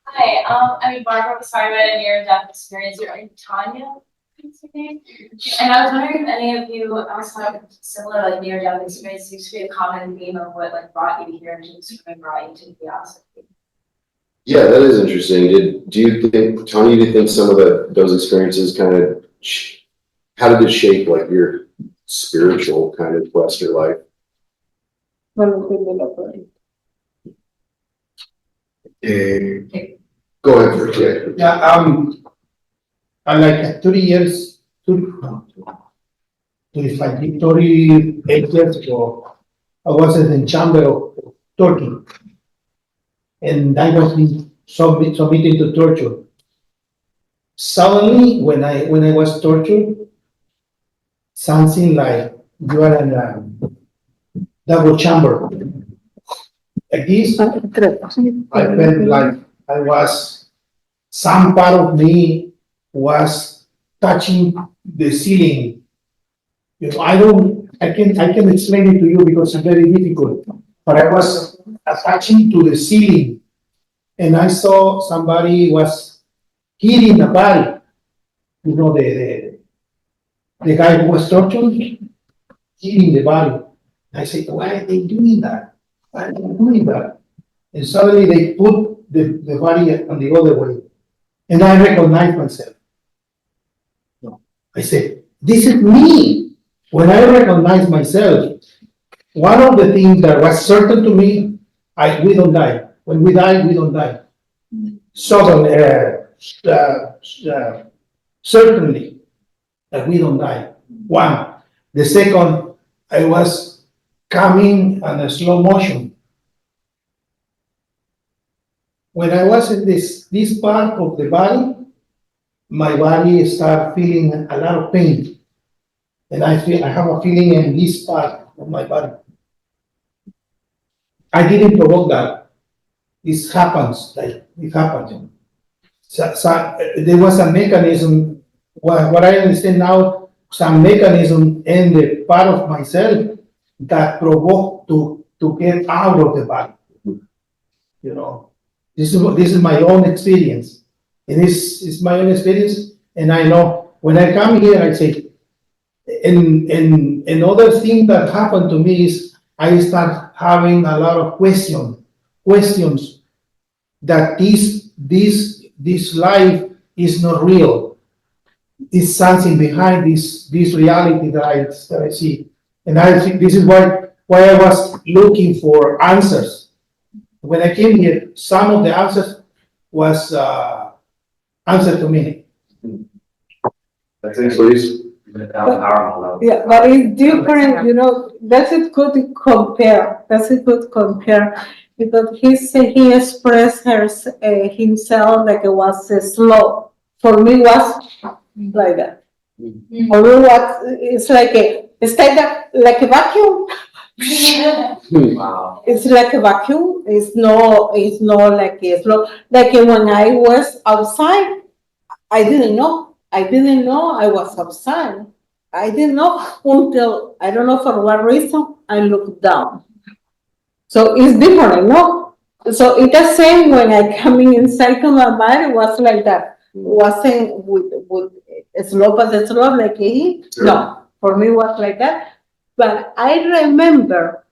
Hi, I'm Barbara was talking about a near-death experience. You're Tanya, what's your name? And I was wondering if any of you also have similar near-death experience. Seems to be a common theme of what brought you to here and brought you to Theosophy. Yeah, that is interesting. Do you think some of those experiences kind of, how did it shape your spiritual kind of quest or life? Go ahead first, yeah. Yeah, I'm like 30 years, 38 years ago, I was in the chamber of Turkey. And I was being submitted to torture. Suddenly, when I was tortured, something like you are in a double chamber. Like this, I felt like I was, some part of me was touching the ceiling. I can explain it to you because it's very difficult. But I was attaching to the ceiling, and I saw somebody was hitting the body. The guy who was torturing, hitting the body. I said, why are they doing that? Why are they doing that? And suddenly they put the body on the other way, and I recognized myself. I said, this is me. When I recognize myself, one of the things that was certain to me, we don't die. When we die, we don't die. Certainly that we don't die. One. The second, I was coming on a slow motion. When I was in this part of the body, my body started feeling a lot of pain. And I have a feeling in this part of my body. I didn't provoke that. This happens, like it happened. So there was a mechanism, what I understand now, some mechanism in the part of myself that provoked to get out of the body. You know, this is my own experience. And this is my own experience, and I know when I come here, I say, and another thing that happened to me is I start having a lot of questions that this life is not real. It's something behind this reality that I see, and I think this is why I was looking for answers. When I came here, some of the answers was answered to me. Please. Yeah, but it's different, you know, that's a good compare, because he expressed himself like it was slow. For me, was like that. For me, it's like a vacuum. Wow. It's like a vacuum. It's not like a slow. Like when I was outside, I didn't know I was outside. I didn't know until, I don't know for what reason, I looked down. So it's different, no? So it's the same when I coming inside to my body, was like that. Wasn't with slope as a slope like he. Sure. No, for me it was like that. But I remember,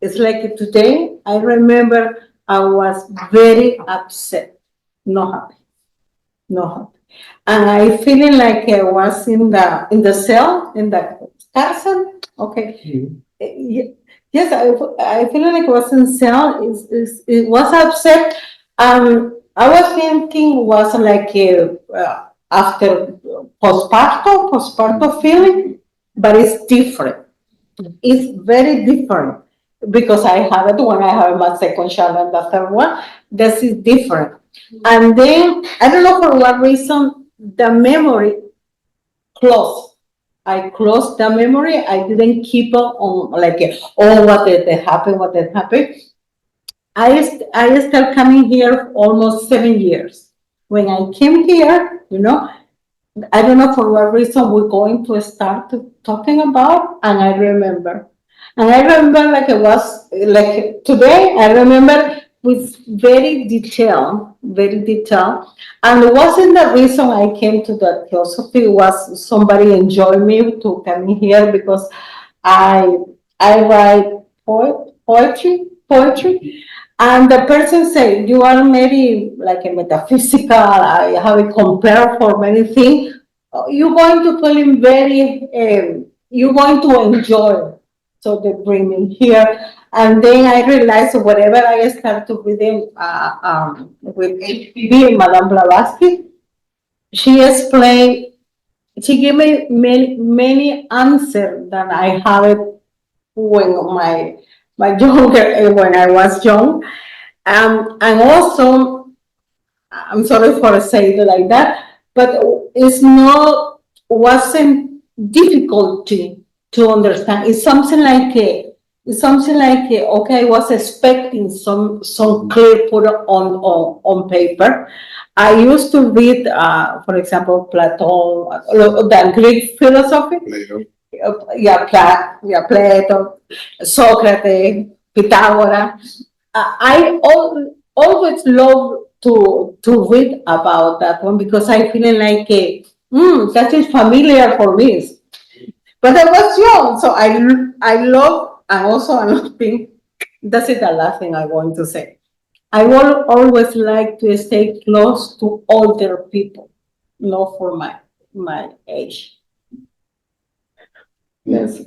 it's like today, I remember I was very upset, not happy. And I feeling like I was in the cell, in the castle. Okay. Yes, I feel like I was in cell. It was upset. I was thinking was like after postpartum feeling, but it's different. It's very different because I have it when I have my second child and the third one. This is different. And then, I don't know for what reason, the memory closed. I closed the memory. I didn't keep on like, oh, what did happen? I started coming here almost 7 years. When I came here, you know, I don't know for what reason we're going to start talking about, and I remember like it was like today. I remember with very detailed, and it wasn't the reason I came to the Theosophy. Was somebody enjoyed me to come in here because I write poetry. And the person said, you are maybe like a metaphysical, I have it compared for many things. You're going to feel him very, you're going to enjoy. So they bring me here. And then I realized whatever I started reading with HPV, Madame Blavatsky, she explained, she gave me many answers that I have it when my younger, when I was young. And also, I'm sorry for saying it like that, but wasn't difficulty to understand. It's something like okay, I was expecting some clear put on paper. I used to read, for example, Plato, the Greek philosophy. Plato, Socrates, Pythagoras. I always love to read about that one because I feel like that is familiar for me. But I was young, so I love, and also another thing. That's it. The last thing I want to say. I will always like to stay close to older people, not for my age. Yes.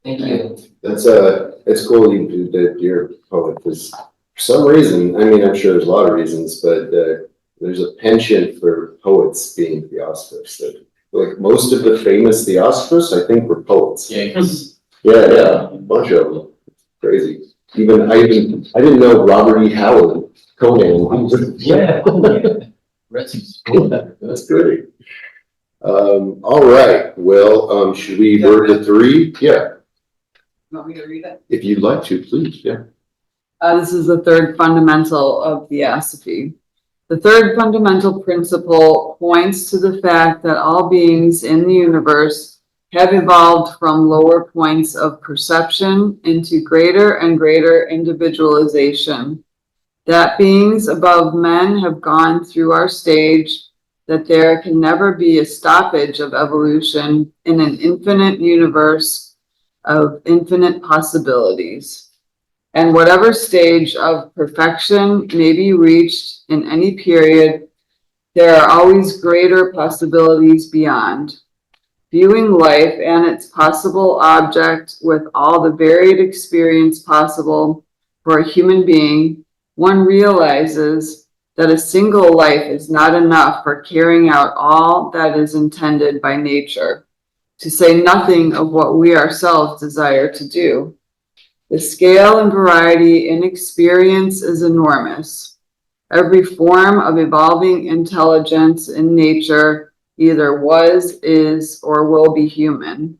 Thank you. It's cool that you're a poet, because for some reason, I mean, I'm sure there's a lot of reasons, but there's a penchant for poets being Theosophists. Like most of the famous Theosophists, I think, were poets. Yeah, because Yeah, a bunch of them. Crazy. I didn't know Robert E. Howard, Conan. yeah, That's great. All right, well, should we word to 3? Yeah, Want me to read it? if you'd like to, please, yeah. This is the third fundamental of Theosophy. The third fundamental principle points to the fact that all beings in the universe have evolved from lower points of perception into greater and greater individualization. That beings above men have gone through our stage, that there can never be a stoppage of evolution in an infinite universe of infinite possibilities. And whatever stage of perfection may be reached in any period, there are always greater possibilities beyond. Viewing life and its possible object with all the varied experience possible for a human being, one realizes that a single life is not enough for carrying out all that is intended by nature, to say nothing of what we ourselves desire to do. The scale and variety in experience is enormous. Every form of evolving intelligence in nature either was, is, or will be human.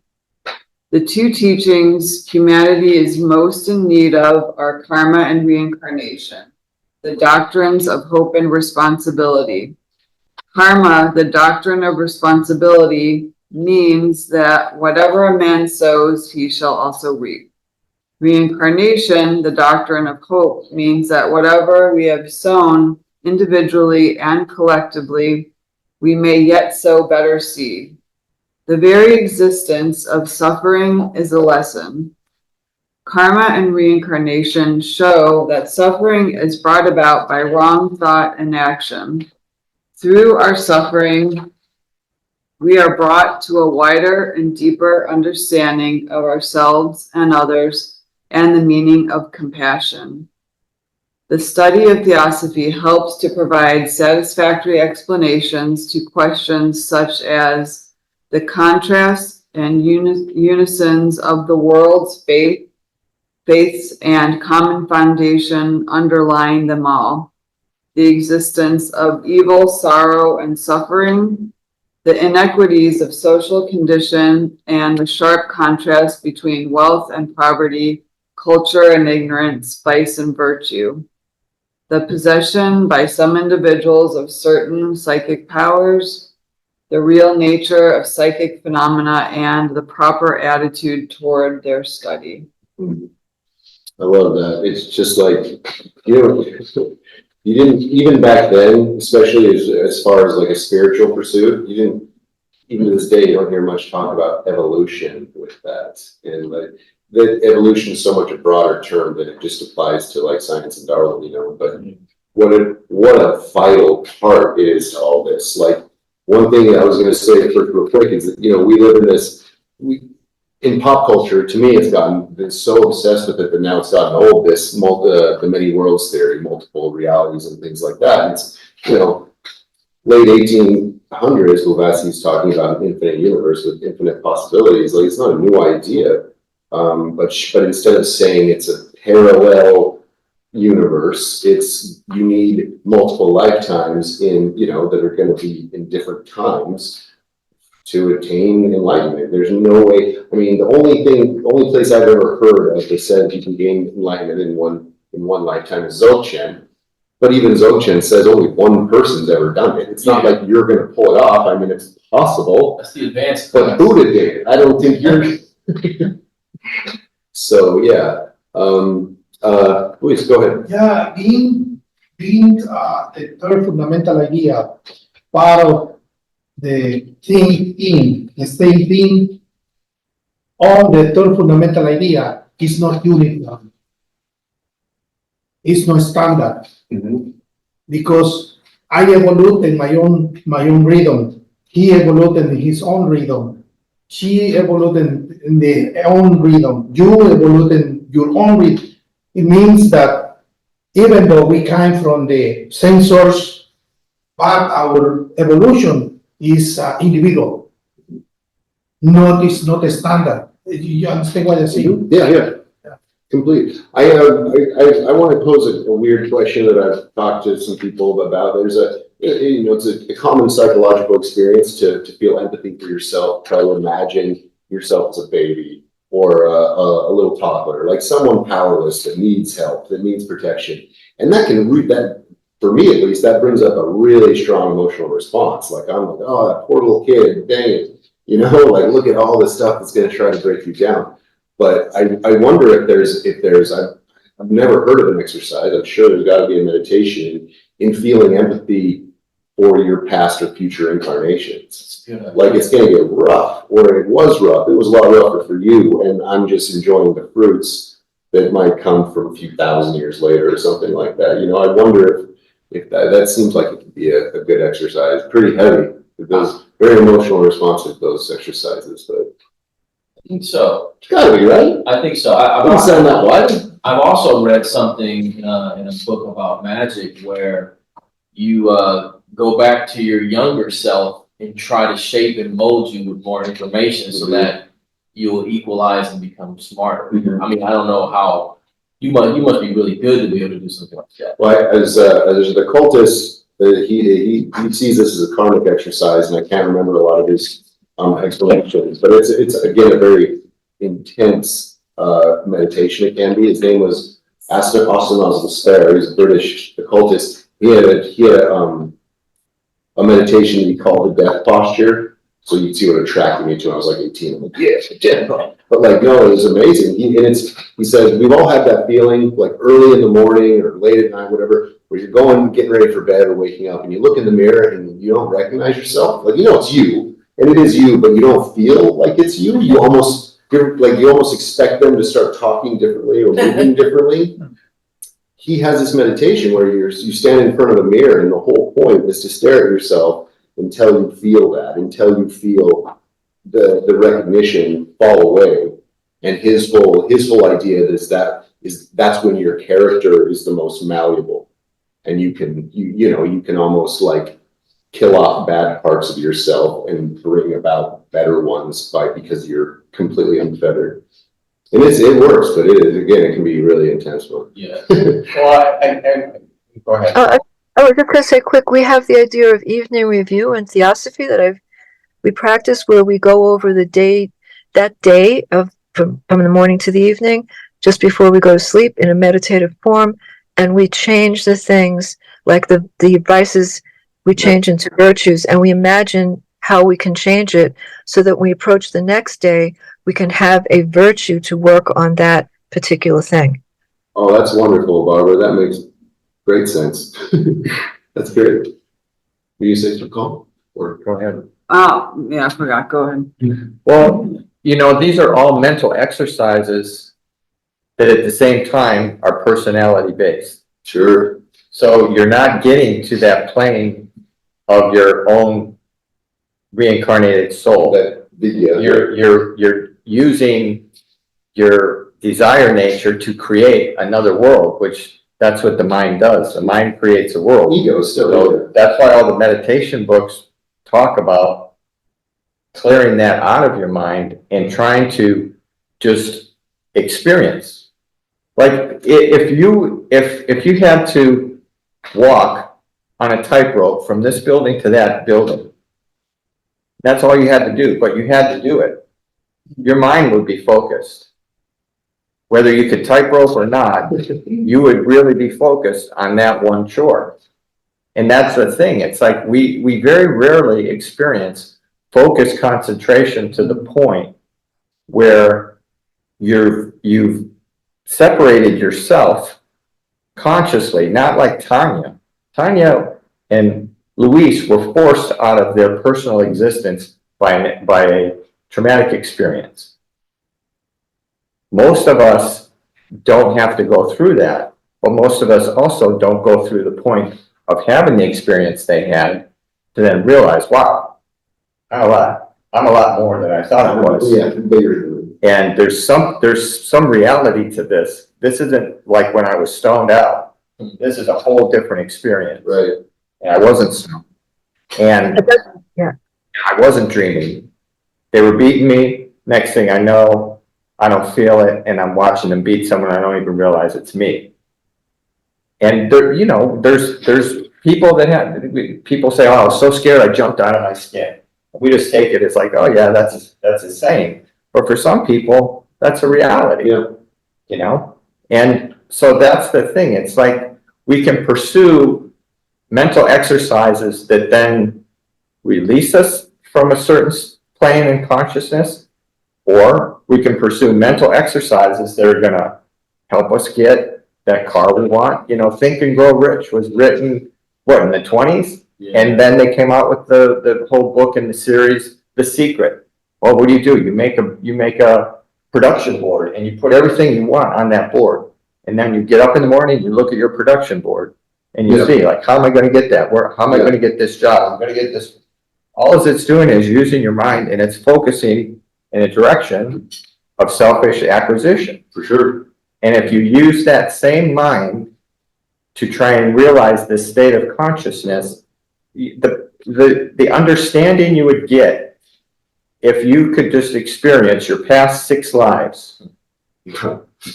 The two teachings humanity is most in need of are karma and reincarnation, the doctrines of hope and responsibility. Karma, the doctrine of responsibility, means that whatever a man sows, he shall also reap. Reincarnation, the doctrine of hope, means that whatever we have sown individually and collectively, we may yet sow better seed. The very existence of suffering is a lesson. Karma and reincarnation show that suffering is brought about by wrong thought and action. Through our suffering, we are brought to a wider and deeper understanding of ourselves and others, and the meaning of compassion. The study of Theosophy helps to provide satisfactory explanations to questions such as the contrasts and unisons of the world's faiths and common foundation underlying them all, the existence of evil, sorrow, and suffering, the inequities of social condition, and the sharp contrast between wealth and poverty, culture and ignorance, vice and virtue, the possession by some individuals of certain psychic powers, the real nature of psychic phenomena, and the proper attitude toward their study. I love that. It's just like, you didn't, even back then, especially as far as like a spiritual pursuit, even to this day, you don't hear much talk about evolution with that. And like, that evolution is so much a broader term that it just applies to like science and Darwin, but what a vital part it is to all this. Like, one thing I was going to say real quick is that, we live in this, in pop culture, to me, it's been so obsessed with it that now it's gotten old, the many worlds theory, multiple realities and things like that. And it's, late 1800s, Blavatsky's talking about an infinite universe with infinite possibilities. Like, it's not a new idea. But instead of saying it's a parallel universe, you need multiple lifetimes that are going to be in different times to attain enlightenment. There's no way. I mean, the only place I've ever heard of they said you can gain enlightenment in one lifetime is Dzogchen. But even Dzogchen says only one person's ever done it. It's not like you're going to pull it off. I mean, it's possible. That's the advanced. But Buddha did it. I don't think you're. So yeah, please go ahead. Yeah, being the third fundamental idea, part of the same thing on the third fundamental idea is not uniform. It's not standard. Because I evolved in my own rhythm. He evolved in his own rhythm. she evolved in their own rhythm. You evolved in your own rhythm. It means that even though we came from the same source, but our evolution is individual. It's not a standard. You understand what I'm saying? Yeah. Complete. I want to pose a weird question that I've talked to some people about. There's it's a common psychological experience to feel empathy for yourself, try to imagine yourself as a baby or a little toddler, like someone powerless that needs help, that needs protection. And that for me at least, that brings up a really strong emotional response. Like I'm like, oh, that poor little kid, dang it. Like look at all the stuff that's going to try to break you down. But I wonder if there's I've never heard of an exercise. I'm sure there's got to be a meditation in feeling empathy for your past or future incarnations. Like it's going to get rough, or it was rough. It was a lot rougher for you, and I'm just enjoying the fruits that might come from a few thousand years later or something like that. I wonder if that seems like it could be a good exercise. Pretty heavy. Those very emotional responsive, those exercises, but. I think so. It's gotta be, right? I think so. I don't sound that wide. I've also read something in a book about magic where you go back to your younger self and try to shape and mold you with more information so that you'll equalize and become smarter. I mean, I don't know how you must be really good to be able to do something like that. Well, as the cultist, he sees this as a karmic exercise, and I can't remember a lot of his explanations, but it's again a very intense meditation. It can be. His name was Astanos Despair. He's a British occultist. He had a meditation that he called the death posture. So you can see what attracted me to him. I was like 18. I'm like, yeah, death. But like, no, it was amazing. He says we've all had that feeling like early in the morning or late at night, whatever, where you're getting ready for bed or waking up, and you look in the mirror and you don't recognize yourself. Like it's you. And it is you, but you don't feel like it's you. You almost expect them to start talking differently or moving differently. He has this meditation where you stand in front of a mirror, and the whole point is to stare at yourself until you feel the recognition fall away. And his whole idea is that's when your character is the most malleable, and you can almost like kill off bad parts of yourself and bring about better ones because you're completely unfettered. And it works, but it can be really intense one. Yeah. Well, go ahead. I was just going to say quick, we have the idea of evening review in Theosophy that we practice, where we go over that day from the morning to the evening, just before we go to sleep, in a meditative form, and we change the things like the vices we change into virtues, and we imagine how we can change it so that when we approach the next day, we can have a virtue to work on that particular thing. Oh, that's wonderful, Barbara. That makes great sense. That's great. Will you say something, Colin? Or Go ahead. Oh, yeah, I forgot. Go ahead. Well, these are all mental exercises that at the same time are personality based. sure. So you're not getting to that plane of your own reincarnated soul. You're using your desire nature to create another world, which that's what the mind does. The mind creates a world. Ego is still So that's why all the meditation books talk about clearing that out of your mind and trying to just experience. Like if you had to walk on a tightrope from this building to that building, that's all you had to do, but you had to do it. Your mind would be focused. Whether you could tightrope or not, you would really be focused on that one chore. And that's the thing. It's like we very rarely experience focused concentration to the point where you've separated yourself consciously, not like Tanya. Tanya and Luis were forced out of their personal existence by a traumatic experience. Most of us don't have to go through that, but most of us also don't go through the point of having the experience they had to then realize, wow, I'm a lot more than I thought I was. Yeah, bigger than. And there's some reality to this. This isn't like when I was stoned out. This is a whole different experience. Right. And I wasn't stoned. And Yeah. I wasn't dreaming. They were beating me. Next thing I know, I don't feel it, and I'm watching them beat someone. I don't even realize it's me. And there, you know, there's people that have people say, "Oh, I was so scared, I jumped out of my skin." We just take it as like, "Oh yeah, that's insane." But for some people, that's a reality. Yeah. You know, and so that's the thing. It's like we can pursue mental exercises that then release us from a certain plane in consciousness, or we can pursue mental exercises that are going to help us get that car we want. You know, Think and Grow Rich was written, what, in the 20s? Yeah. And then they came out with the whole book in the series, The Secret. Well, what do? You make a production board and you put everything you want on that board. And then you get up in the morning, you look at your production board and you see, like, how am I going to get that work? How am I going to get this job? I'm going to get this. All it's doing is using your mind, and it's focusing in a direction of selfish acquisition. For sure. And if you use that same mind to try and realize this state of consciousness, the understanding you would get if you could just experience your past 6 lives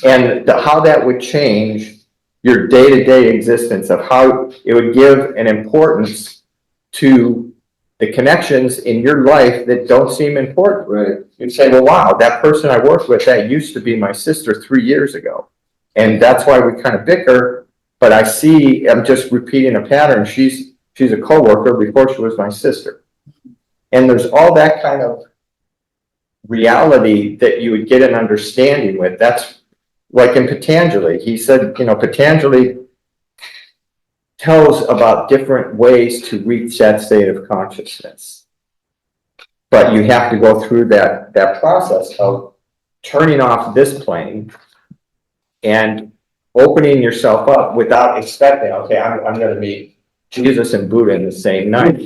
and how that would change your day-to-day existence, of how it would give an importance to the connections in your life that don't seem important. Right. You'd say, well, wow, that person I worked with, that used to be my sister 3 years ago. And that's why we kind of bicker, but I see, I'm just repeating a pattern. She's a coworker before she was my sister. And there's all that kind of reality that you would get an understanding with. That's like in Patanjali. He said, you know, Patanjali tells about different ways to reach that state of consciousness. But you have to go through that process of turning off this plane and opening yourself up without expecting, okay, I'm going to meet Jesus and Buddha in the same night.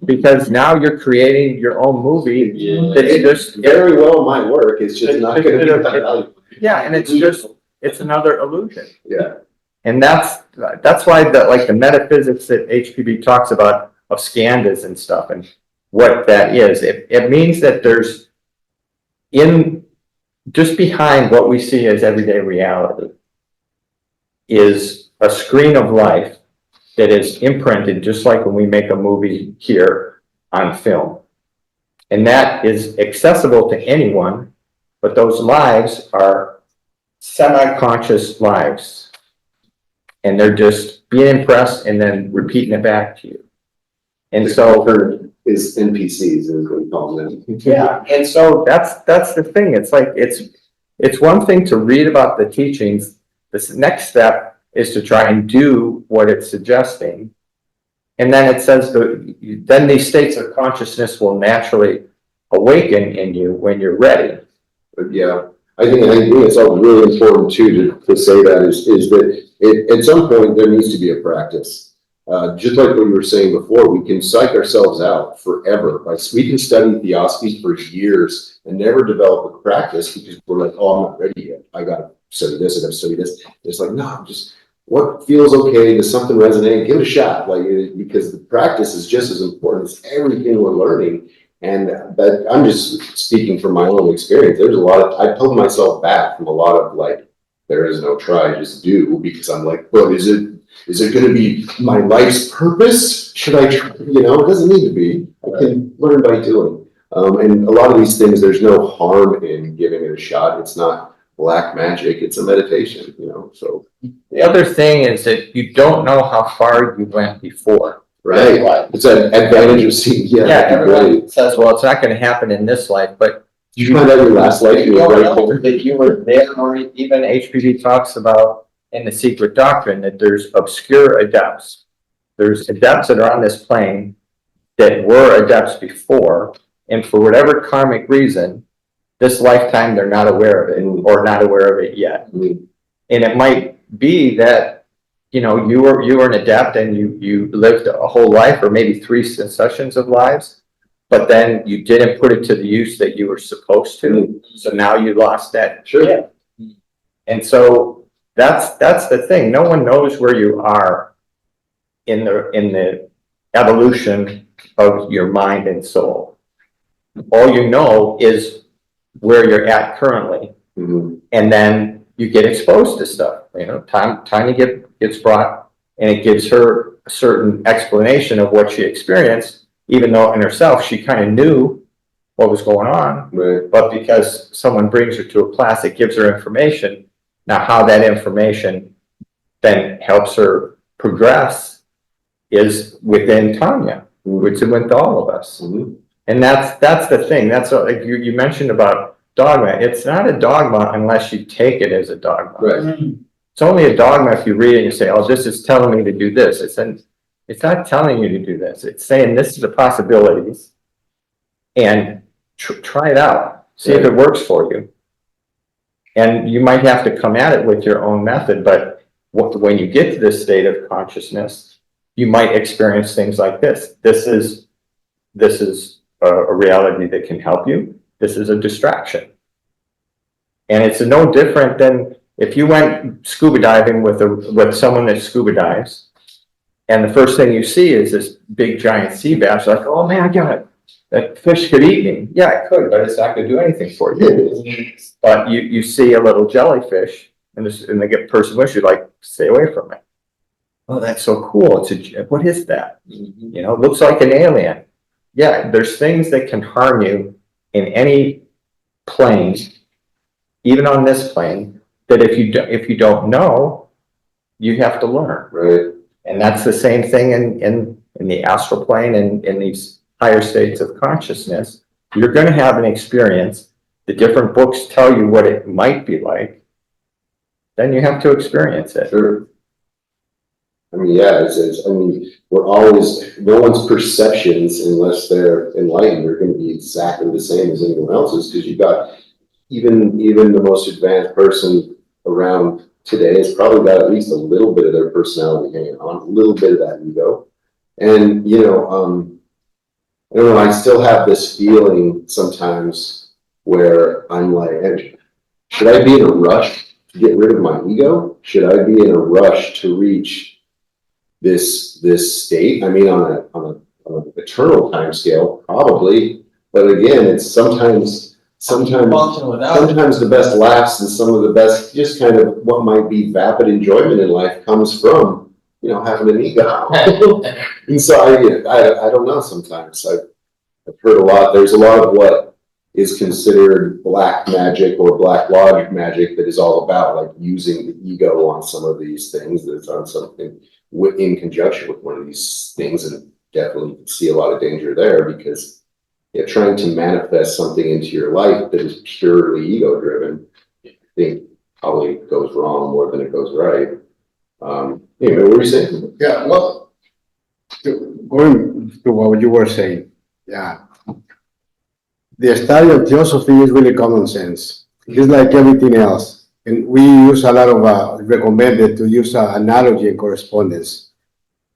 Because now you're creating your own movie. Yeah. That just Very well might work. It's just not going to be that valuable. yeah, and it's another illusion. Yeah. And that's why the metaphysics that HPB talks about of skandhas and stuff and what that is. It means that there's just behind what we see as everyday reality is a screen of life that is imprinted, just like when we make a movie here on film. And that is accessible to anyone, but those lives are semi-conscious lives. And they're just being impressed and then repeating it back to you. And so is NPCs, is what we call them. yeah, and so that's the thing. It's like it's one thing to read about the teachings. This next step is to try and do what it's suggesting. And then it says then these states of consciousness will naturally awaken in you when you're ready. But yeah, I think it's all really important too to say that is that at some point there needs to be a practice. Just like what you were saying before, we can psych ourselves out forever. We can study Theosophy for years and never develop a practice because we're like, oh, I'm not ready yet. I got to study this, I got to study this. It's like, no, just what feels okay, does something resonate, give it a shot. Because the practice is just as important as everything we're learning. And but I'm just speaking from my own experience. There's a lot of, I pulled myself back from a lot of there is no try, just do, because I'm like, well, is it going to be my life's purpose? Should I try? It doesn't need to be. I can learn by doing. And a lot of these things, there's no harm in giving it a shot. It's not black magic. It's a meditation, so. The other thing is that you don't know how far you went before. Right. It's an advantage of seeing. Yeah. Everybody says, well, it's not going to happen in this life, but did you find out your last life? You don't know that you were there, or even HPV talks about in the secret doctrine that there's obscure adepts. There's adepts that are on this plane that were adepts before, and for whatever karmic reason, this lifetime they're not aware of it or not aware of it yet. And it might be that you were an adept and you lived a whole life, or maybe 3 successions of lives, but then you didn't put it to the use that you were supposed to. So now you lost that. Sure. And so that's the thing. No one knows where you are in the evolution of your mind and soul. All you know is where you're at currently. Mhm. And then you get exposed to stuff. You know, Tanya gets brought, and it gives her a certain explanation of what she experienced, even though in herself she kind of knew what was going on. Right. But because someone brings her to a class, it gives her information. Now, how that information then helps her progress is within Tanya, which is with all of us. Mhm. And that's the thing. That's what, like you mentioned about dogma. It's not a dogma unless you take it as a dogma. Right. It's only a dogma if you read it and you say, oh, this is telling me to do this. It's not telling you to do this. It's saying this is the possibilities, and try it out. See if it works for you. And you might have to come at it with your own method, but when you get to this state of consciousness, you might experience things like this. This is a reality that can help you. This is a distraction. And it's no different than if you went scuba diving with someone that scuba dives, and the first thing you see is this big giant sea bass, like, oh man, I got it. That fish could eat me. Yeah, it could, but it's not going to do anything for you. But you see a little jellyfish, and the person with you, like, stay away from it. Oh, that's so cool. What is that? You know, it looks like an alien. Yeah, there's things that can harm you in any plane, even on this plane, that if you don't know, you have to learn. Right. And that's the same thing in the astral plane and in these higher states of consciousness. You're going to have an experience. The different books tell you what it might be like. Then you have to experience it. Sure. I mean, yeah, we're always, no one's perceptions, unless they're enlightened, are going to be exactly the same as anyone else's, because you've got even the most advanced person around today has probably got at least a little bit of their personality hanging on, a little bit of that ego. And, I don't know, I still have this feeling sometimes where I'm like, should I be in a rush to get rid of my ego? Should I be in a rush to reach this state? I mean, on an eternal time scale, probably. But again, it's sometimes the best laughs and some of the best, just kind of what might be vapid enjoyment in life comes from, having an ego. And so I don't know, sometimes I've heard a lot, there's a lot of what is considered black magic or black logic magic that is all about like using the ego on some of these things, that's on something in conjunction with one of these things, and definitely see a lot of danger there, because trying to manifest something into your life that is purely ego driven, I think probably goes wrong more than it goes right. Anyway, what were you saying? Yeah, well, going to what you were saying, yeah. The study of Theosophy is really common sense. It's like everything else. And we use a lot of, recommended to use analogy and correspondence.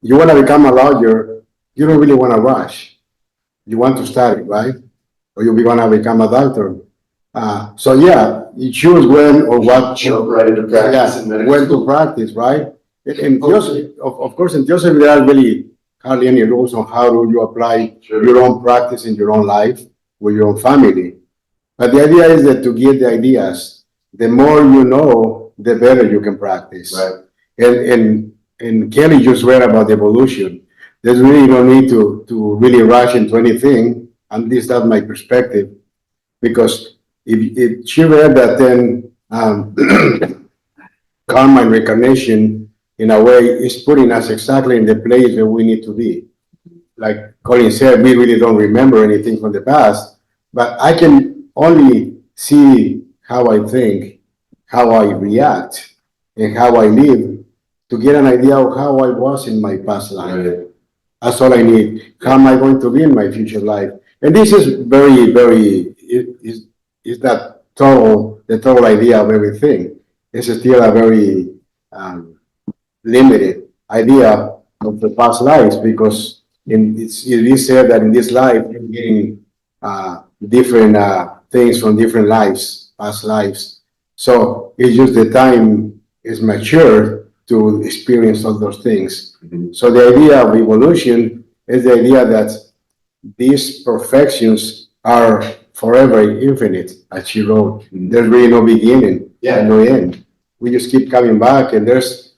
You want to become a lawyer, you don't really want to rush. You want to study, right? Or you want to become a doctor. So yeah, you choose when or what. Jump right into practice and medical when school. to practice, right? In Theosophy, of course, in Theosophy, there are really hardly any rules on how do you apply your own practice in your own life with your own family. But the idea is that to get the ideas, the more you know, the better you can practice. Right. And Kelly just read about evolution. There's really no need to really rush into anything, at least that's my perspective. Because if she read that, then karma and reincarnation, in a way, is putting us exactly in the place where we need to be. Like Colin said, we really don't remember anything from the past, but I can only see how I think, how I react, and how I live to get an idea of how I was in my past life. Right. That's all I need. How am I going to be in my future life? And this is very, very, it's not the total idea of everything. It's still a very limited idea of the past lives, because it is said that in this life, you're getting different things from different lives, past lives. So it's just the time is mature to experience all those things. So the idea of evolution is the idea that these perfections are forever infinite, as she wrote. There's really no beginning and no end. We just keep coming back, and there's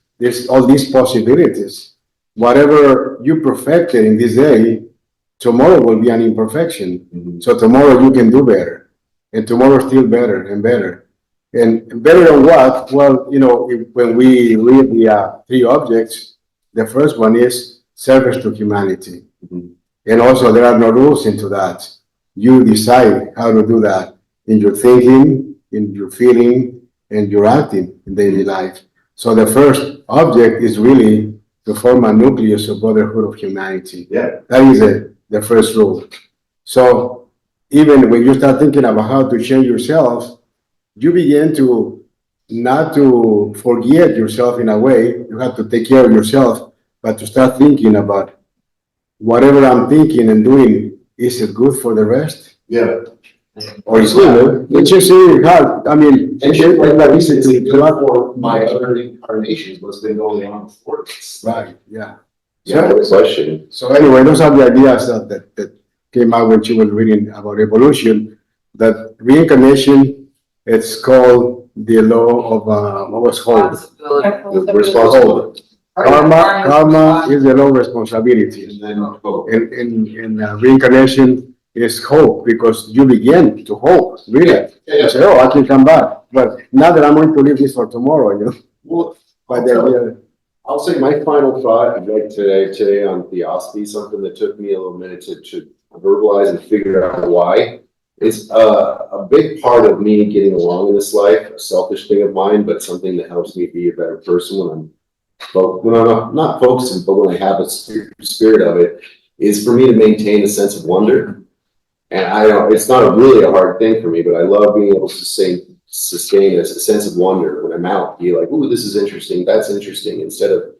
all these possibilities. Whatever you perfected in this day, tomorrow will be an imperfection. So tomorrow you can do better, and tomorrow still better and better. And better than what? Well, when we read the three objects, the first one is service to humanity. And also there are no rules into that. You decide how to do that in your thinking, in your feeling, and your acting in daily life. So the first object is really to form a nucleus of brotherhood of humanity. Yeah. That is the first rule. So even when you start thinking about how to change yourself, you begin to not to forget yourself in a way. You have to take care of yourself, but to start thinking about whatever I'm thinking and doing, is it good for the rest? Yeah. Or is it? It's just really hard. I mean, And shit like that recently, for my other incarnations, what's been going on before this. right, yeah. Yeah, no question. So anyway, those are the ideas that came out when she was reading about evolution. That reincarnation, it's called the law of what was called Responsibility. karma is the law of responsibility. And then hope. In reincarnation is hope, because you begin to hope, really. Yeah. You say, oh, I can come back, but not that I'm going to leave this for tomorrow, Well, But then, I'll say my final thought, like today on Theosophy, something that took me a little minute to verbalize and figure out why. It's a big part of me getting along in this life, a selfish thing of mine, but something that helps me be a better person when I'm not focusing, but when I have a spirit of it, is for me to maintain a sense of wonder. And it's not really a hard thing for me, but I love being able to sustain a sense of wonder when I'm out, be like, ooh, this is interesting, that's interesting, instead of,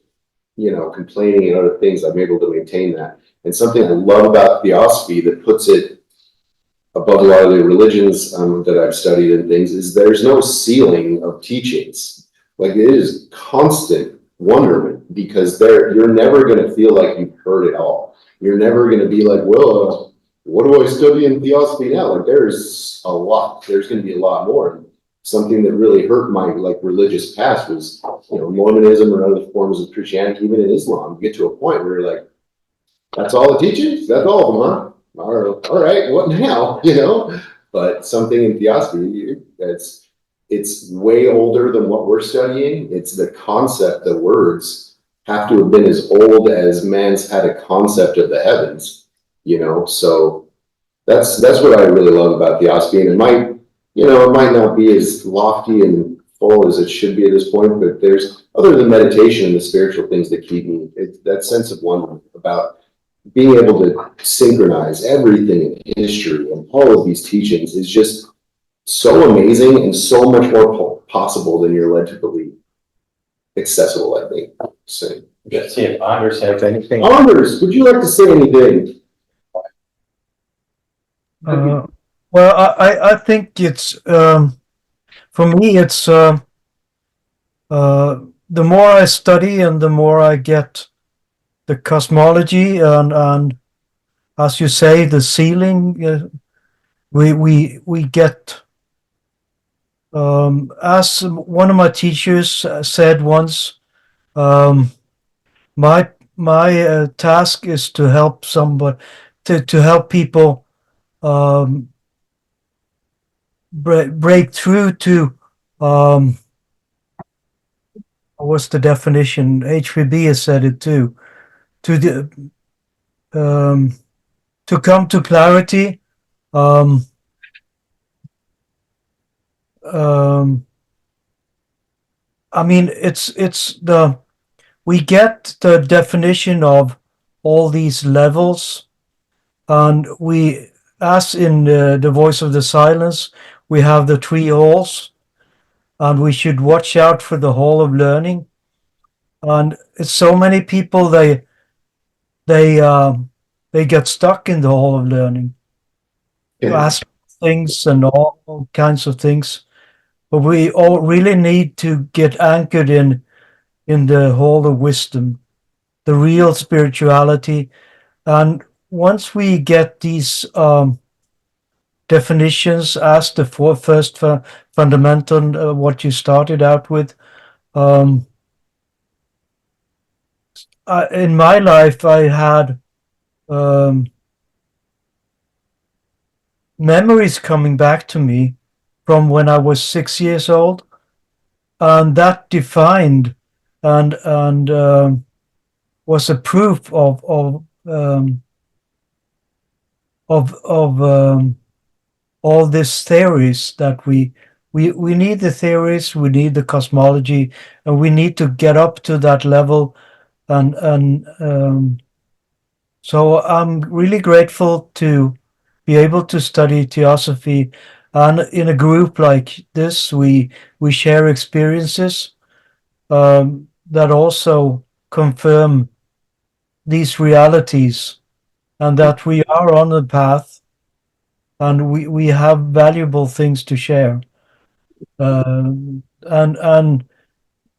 complaining and other things. I'm able to maintain that. And something I love about Theosophy that puts it above a lot of the religions that I've studied and things is there's no ceiling of teachings. Like, it is constant wonderment, because you're never going to feel like you've heard it all. You're never going to be like, well, what do I study in Theosophy now? Like, there's going to be a lot more. Something that really hurt my religious past was, Mormonism or other forms of Christianity, even in Islam. You get to a point where you're like, that's all the teachings? That's all of them, huh? All right, what now? But something in Theosophy, it's way older than what we're studying. It's the concept, the words have to have been as old as man's had a concept of the heavens, so that's what I really love about Theosophy. And it might not be as lofty and full as it should be at this point, but there's, other than meditation and the spiritual things that keep me, that sense of wonder about being able to synchronize everything in history and all of these teachings is just so amazing and so much more possible than you're led to believe. Accessible, I think. So, Let's see if Anders has anything. Anders, would you like to say anything? Well, I think it's for me it's the more I study and the more I get the cosmology and as you say, the ceiling, we get as one of my teachers said once, my task is to help somebody to help people break through to what's the definition? HVB has said it too. To come to clarity. I mean, we get the definition of all these levels, and as in the Voice of the Silence, we have the 3 halls, and we should watch out for the hall of learning. And it's so many people, they they get stuck in the hall of learning, ask things and all kinds of things. But we all really need to get anchored in the hall of wisdom, the real spirituality. And once we get these definitions as the first fundamental, what you started out with, in my life, I had memories coming back to me from when I was 6 years old, and that defined and was a proof of all these theories that we need the theories, we need the cosmology, and we need to get up to that level. And so I'm really grateful to be able to study Theosophy, and in a group like this, we share experiences that also confirm these realities, and that we are on the path, and we have valuable things to share. And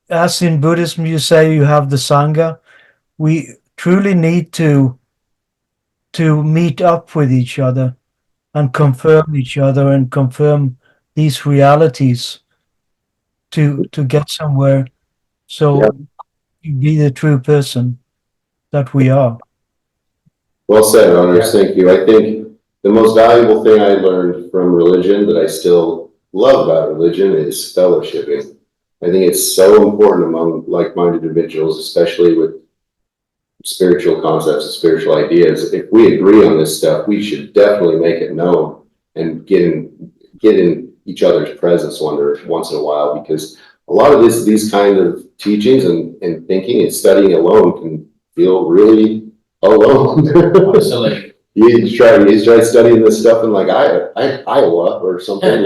as in Buddhism, you say you have the Sangha. We truly need to meet up with each other and confirm each other and confirm these realities to get somewhere. So be the true person that we are. Well said, Honors. Thank you. I think the most valuable thing I learned from religion that I still love about religion is fellowshipping. I think it's so important among like-minded individuals, especially with spiritual concepts and spiritual ideas. If we agree on this stuff, we should definitely make it known and get in each other's presence once in a while, because a lot of these kind of teachings and thinking and studying alone can feel really alone. Absolutely. You try studying this stuff in like Iowa or something.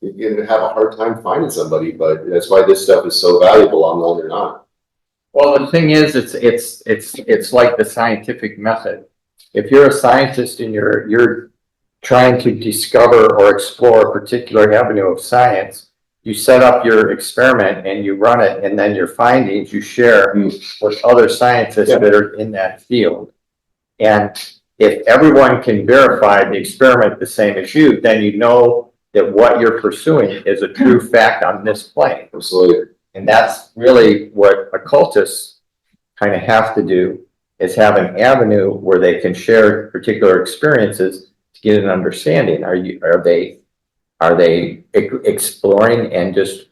You're gonna have a hard time finding somebody, but that's why this stuff is so valuable, online or not. Well, the thing is, it's like the scientific method. If you're a scientist and you're trying to discover or explore a particular avenue of science, you set up your experiment and you run it, and then your findings you share with other scientists that are in that field. And if everyone can verify the experiment the same as you, then you know that what you're pursuing is a true fact on this plane. Absolutely. And that's really what occultists kind of have to do, is have an avenue where they can share particular experiences to get an understanding. Are they exploring and just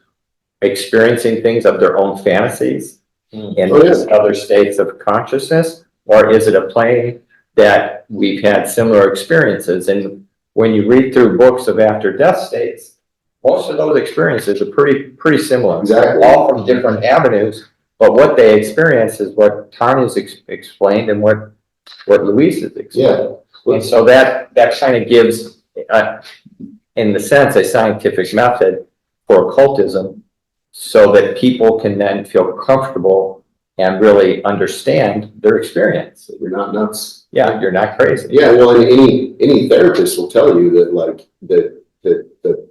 experiencing things of their own fantasies in other states of consciousness? Or is it a plane that we've had similar experiences? And when you read through books of after-death states, most of those experiences are pretty similar. Exactly. All from different avenues, but what they experience is what Tanya's explained and what Luis has explained. Yeah. And so that kind of gives, in the sense, a scientific method for occultism, so that people can then feel comfortable and really understand their experience. You're not nuts. Yeah, you're not crazy. Yeah, well, and any therapist will tell you that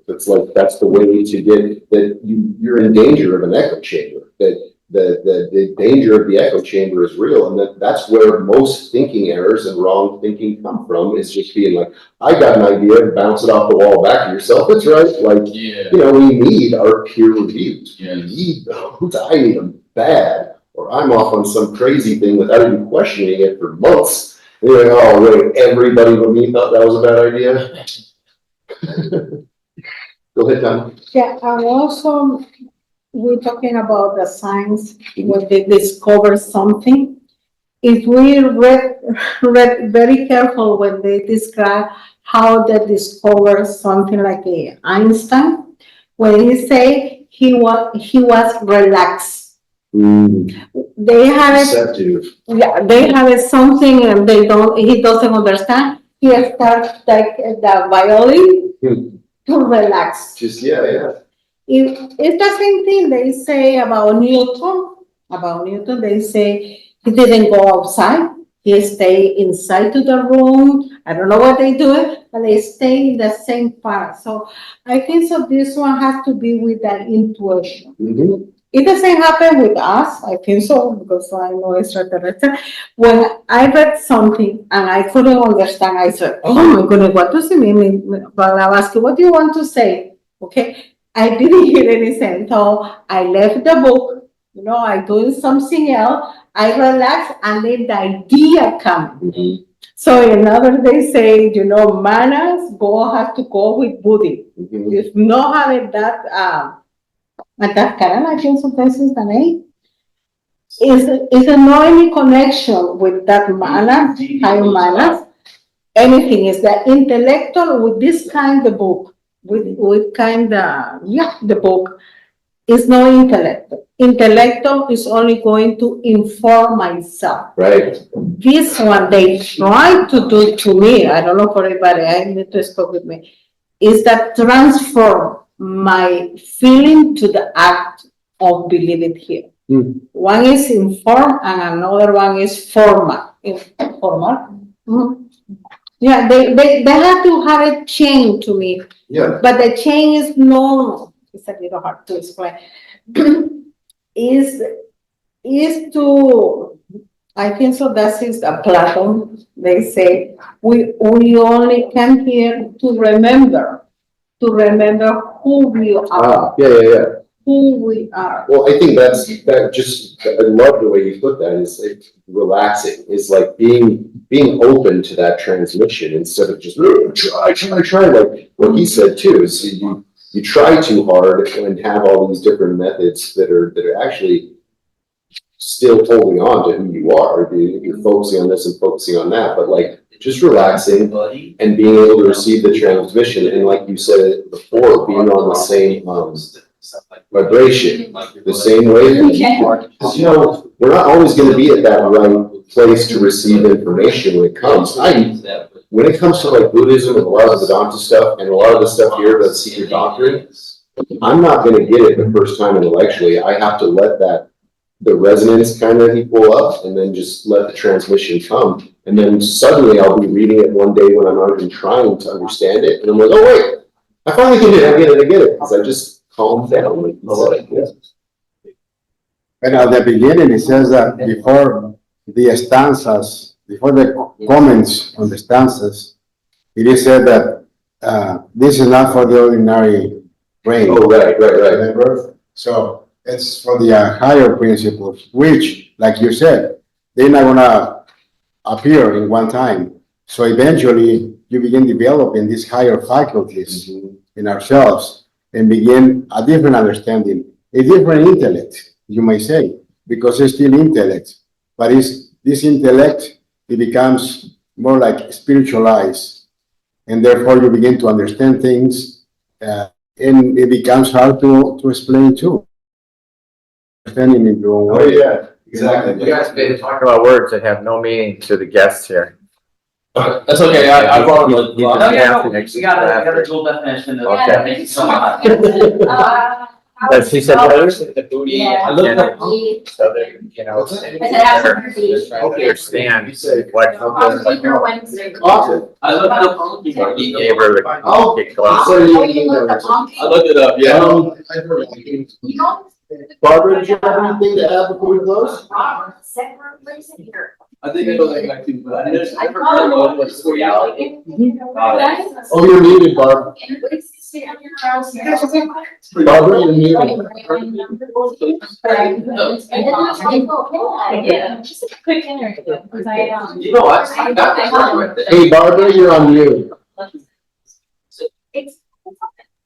that's that's the way to get that you're in danger of an echo chamber. That the danger of the echo chamber is real, and that's where most thinking errors and wrong thinking come from, is just being like, I got an idea, bounce it off the wall back to yourself. It's right. Like, we need our peer reviews. We need those. I need them bad, or I'm off on some crazy thing without even questioning it for months. And you're like, oh wait, everybody but me thought that was a bad idea. Go ahead, Tom. Yeah, and also we're talking about the science when they discover something. If we read very careful when they describe how they discover something like Einstein, when he say he was relaxed. They have Deceptive. they have something and he doesn't understand. He starts like the violin to relax. Just yeah. It's the same thing they say about Newton. They say he didn't go outside. He stay inside to the room. I don't know what they do, but they stay in the same part. So I think so this one has to be with that intuition. Mhm. It doesn't happen with us, I think so, because I know extraterrestrial. When I read something and I couldn't understand, I said, oh my goodness, what does it mean? Blavatsky, what do you want to say? Okay, I didn't hear anything, so I left the book, I doing something else, I relax, and then the idea comes. Mhm. So in other they say, manners have to go with Buddhism. Mhm. If not having that, I pienso entonces también, is no any connection with that manner, higher manners, anything, is the intellectual with this kind of book, with kind of, the book, is no intellect. Intellectual is only going to inform myself. Right. This one they try to do to me, I don't know for everybody, I need to speak with me, is that transform my feeling to the act of believing here. One is inform and another one is formal. Formal? Mhm. Yeah, they have to have a chain to me, Yeah. but the chain is no, it's a little hard to explain. is to, I think so that is a Platon, they say, we only come here to remember who we are, Yeah. who we are. Well, I think I love the way you put that. It's like relaxing. It's like being open to that transmission instead of just try. Like what he said too, is you try too hard and have all these different methods that are actually still holding on to who you are. You're focusing on this and focusing on that, but like just relaxing and being able to receive the transmission, and like you said before, being on the same vibration, the same wavelength. Because we're not always going to be at that right place to receive information when it comes. When it comes to like Buddhism and a lot of the Vedanta stuff and a lot of the stuff here about secret doctrine, I'm not going to get it the first time intellectually. I have to let the resonance kind of equal up and then just let the transmission come. And then suddenly I'll be reading it one day when I'm not even trying to understand it. And I'm like, oh wait, I finally get it, I get it. Because I just calmed down. Like you said. And at the beginning, it says that before the stanzas, before the comments on the stanzas, it is said that this is not for the ordinary brain. Oh, right. Remember? So it's for the higher principles, which, like you said, they're not gonna appear in one time. So eventually, you begin developing these higher faculties in ourselves and begin a different understanding, a different intellect, you may say, because it's still intellect, but it's this intellect, it becomes more like spiritualized, and therefore you begin to understand things, and it becomes hard to explain too. Understanding in your own way. Oh yeah, exactly. You guys been talking about words that have no meaning to the guests here. That's okay, I brought He- it. he up. just No, have to we ex- got have a to- dual definition of. Okay. Yeah, thank you so much. But she said letters, The booty. Yeah. I looked up. so that, Absolutely. they're understand what. Wednesday. Awesome. I looked up. He gave her the. Oh. kick glass. So Oh, you looked up I looked it up, yeah. You know, Barbara, did you have anything to add before we close? separate place in here. I think I know that guy too, but I never I heard of what it's for you. Oh, you're muted, Barb. Barbara, you're muted. Yeah, just a quick interview, because I, You know, I got that with it. Hey, Barbara, you're on mute. It's.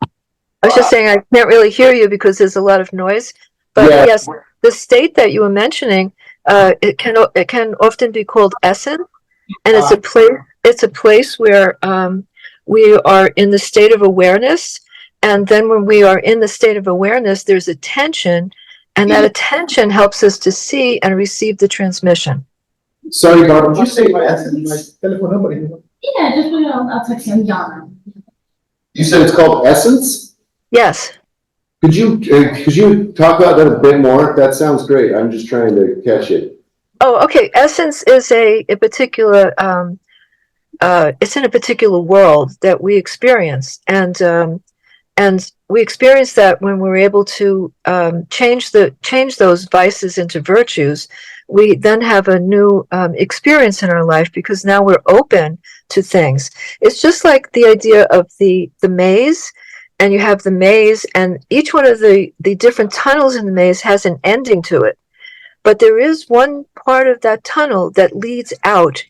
I was just saying, I can't really hear you because there's a lot of noise. But Yeah. yes, the state that you were mentioning, it can often be called essence, and it's a place where we are in the state of awareness, and then when we are in the state of awareness, there's attention, and that attention helps us to see and receive the transmission. Sorry, Barbara, did you say my essence? My telephone number, Yeah, just put it on, I'll text him, Yana. You said it's called essence? Yes. Could you talk about that a bit more? That sounds great. I'm just trying to catch it. Oh, okay. Essence is a particular, it's in a particular world that we experience. And we experience that when we're able to change those vices into virtues. We then have a new experience in our life because now we're open to things. It's just like the idea of the maze, and you have the maze, and each one of the different tunnels in the maze has an ending to it. But there is one part of that tunnel that leads out,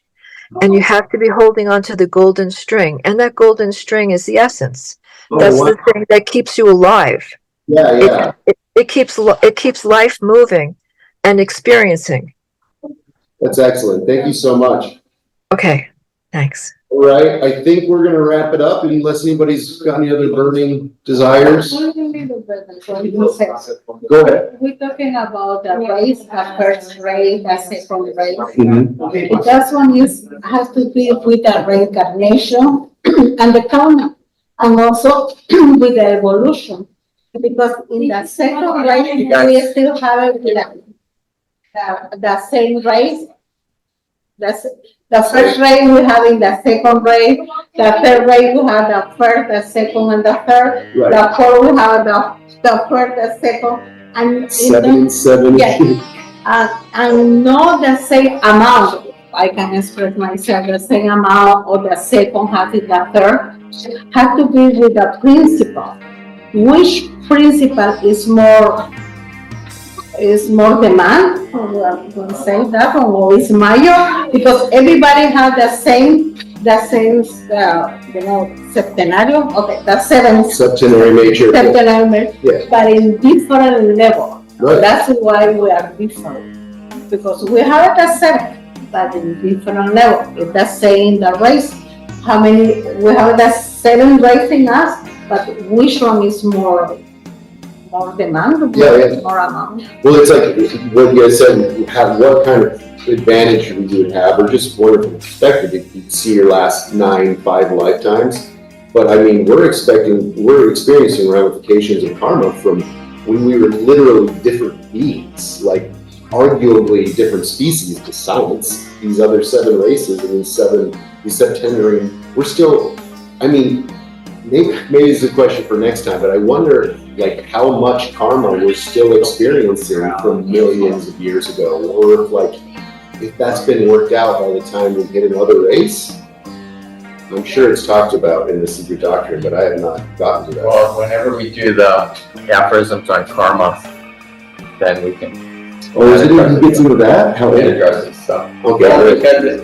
and you have to be holding on to the golden string, and that golden string is the essence. That's the thing that keeps you alive. Yeah. It keeps life moving and experiencing. That's excellent. Thank you so much. Okay, thanks. All right, I think we're gonna wrap it up unless anybody's got any other burning desires. Go ahead. We're talking about the race, the first race, the second race. Mhm. That one has to do with the reincarnation and the karma, and also with the evolution. Because in the second race, we still have the same race. The first race we have in the second race, the third race we have the first, the second, and the third. Right. The fourth we have the first, the second, and 7. yes, and not the same amount. I can express myself the same amount, or the second has in the third. Has to be with the principle. Which principle is more demand, or I'm going to say that, or is major, because everybody has the same septenario, okay, the seven Septenary nature. septenary, Yes. but in different level. Right. That's why we are different, because we have the seven, but in different level. It's the same the race. How many we have the seven race in us, but which one is more demand, Yeah. more amount? Well, it's like what you guys said, what kind of advantage you would have, or just wonderful perspective if you see your last 5 lifetimes. But I mean, we're experiencing ramifications of karma from when we were literally different beings, like arguably different species to science. These other 7 races and these septenary, we're still, I mean, maybe this is a question for next time, but I wonder like how much karma we're still experiencing from millions of years ago, or if that's been worked out by the time we hit another race. I'm sure it's talked about in the Secret Doctrine, but I have not gotten to that. Well, whenever we do the aphorisms on karma, then we can. Oh, is it even gets into that? How It addresses stuff. Okay. Well, because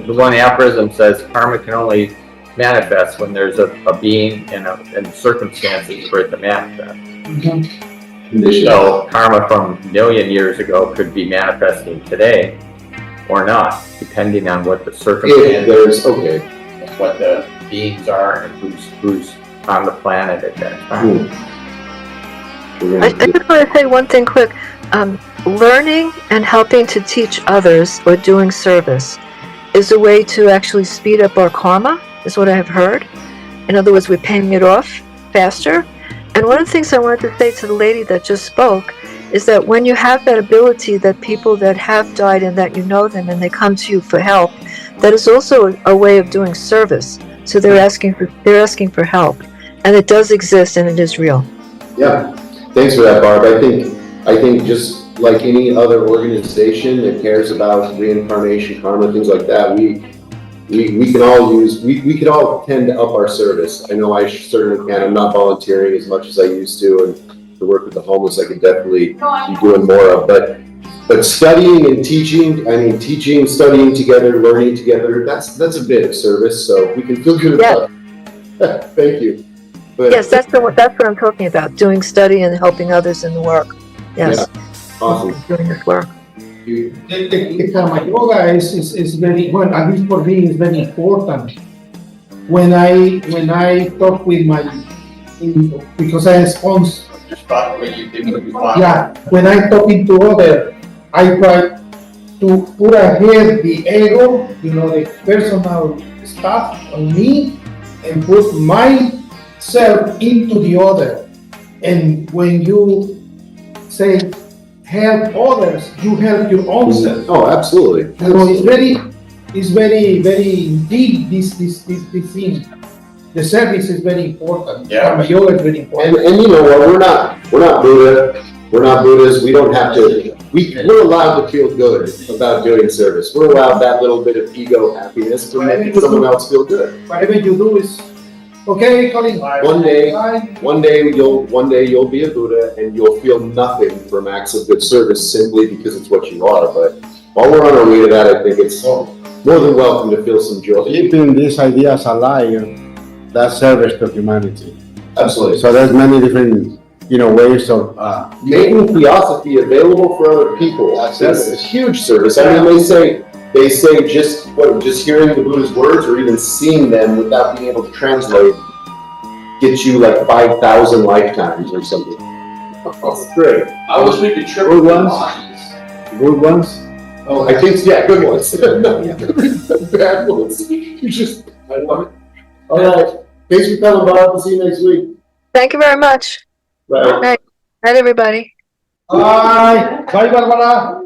the one aphorism says karma can only manifest when there's a being and circumstances for it to manifest. Condition. So karma from a million years ago could be manifesting today or not, depending on what the If circumstances, there's, okay. what the beings are, and who's on the planet at that time. I just want to say one thing quick. Learning and helping to teach others, or doing service, is a way to actually speed up our karma, is what I have heard. In other words, we're paying it off faster. And one of the things I wanted to say to the lady that just spoke is that when you have that ability, that people that have died and that you know them and they come to you for help, that is also a way of doing service. So they're asking for help, and it does exist and it is real. Yeah, thanks for that, Barb. I think just like any other organization that cares about reincarnation, karma, things like that, we can all we could all tend to up our service. I know I certainly can. I'm not volunteering as much as I used to, and to work with the homeless, I could definitely be doing more of. But studying and teaching, teaching, studying together, learning together, that's a bit of service. So we can feel good about it. Thank you. But, Yes, that's what I'm talking about, doing study and helping others in the work. Yes. Yeah, awesome. Doing this work. The karma yoga is very, well, at least for me, is very important. When I talk with because I sponsor, yeah, when I talking to others, I try to put ahead the ego, the personal stuff on me, and put myself into the other. And when you say, help others, you help your own self. Oh, absolutely. So it's very deep, this thing. The service is very important. Yeah. Karma yoga is very And, important. and you know what, we're not Buddha, we're not Buddhists, we don't have to, we're allowed to feel good about doing service. We're allowed that little bit of ego happiness to make someone else feel good. Whatever you do is, okay, Colin. One day you'll be a Buddha and you'll feel nothing from acts of good service simply because it's what you are. But while we're on our way to that, I think it's more than welcome to feel some joy. Keeping these ideas alive, that's service to humanity. Absolutely. So there's many different, ways of, Making Theosophy available for other people, that's a huge service. I mean, they say just hearing the Buddha's words or even seeing them without being able to translate gets you like 5,000 lifetimes or something. That's great. I wish we could triple Good the ones. lines. Good ones? Oh, I think, yeah, good ones. Bad ones. You just, I love it. All right. Thanks for coming, Bob. We'll see you next week. Thank you very much. Bye. Night, everybody. Bye, Barbara.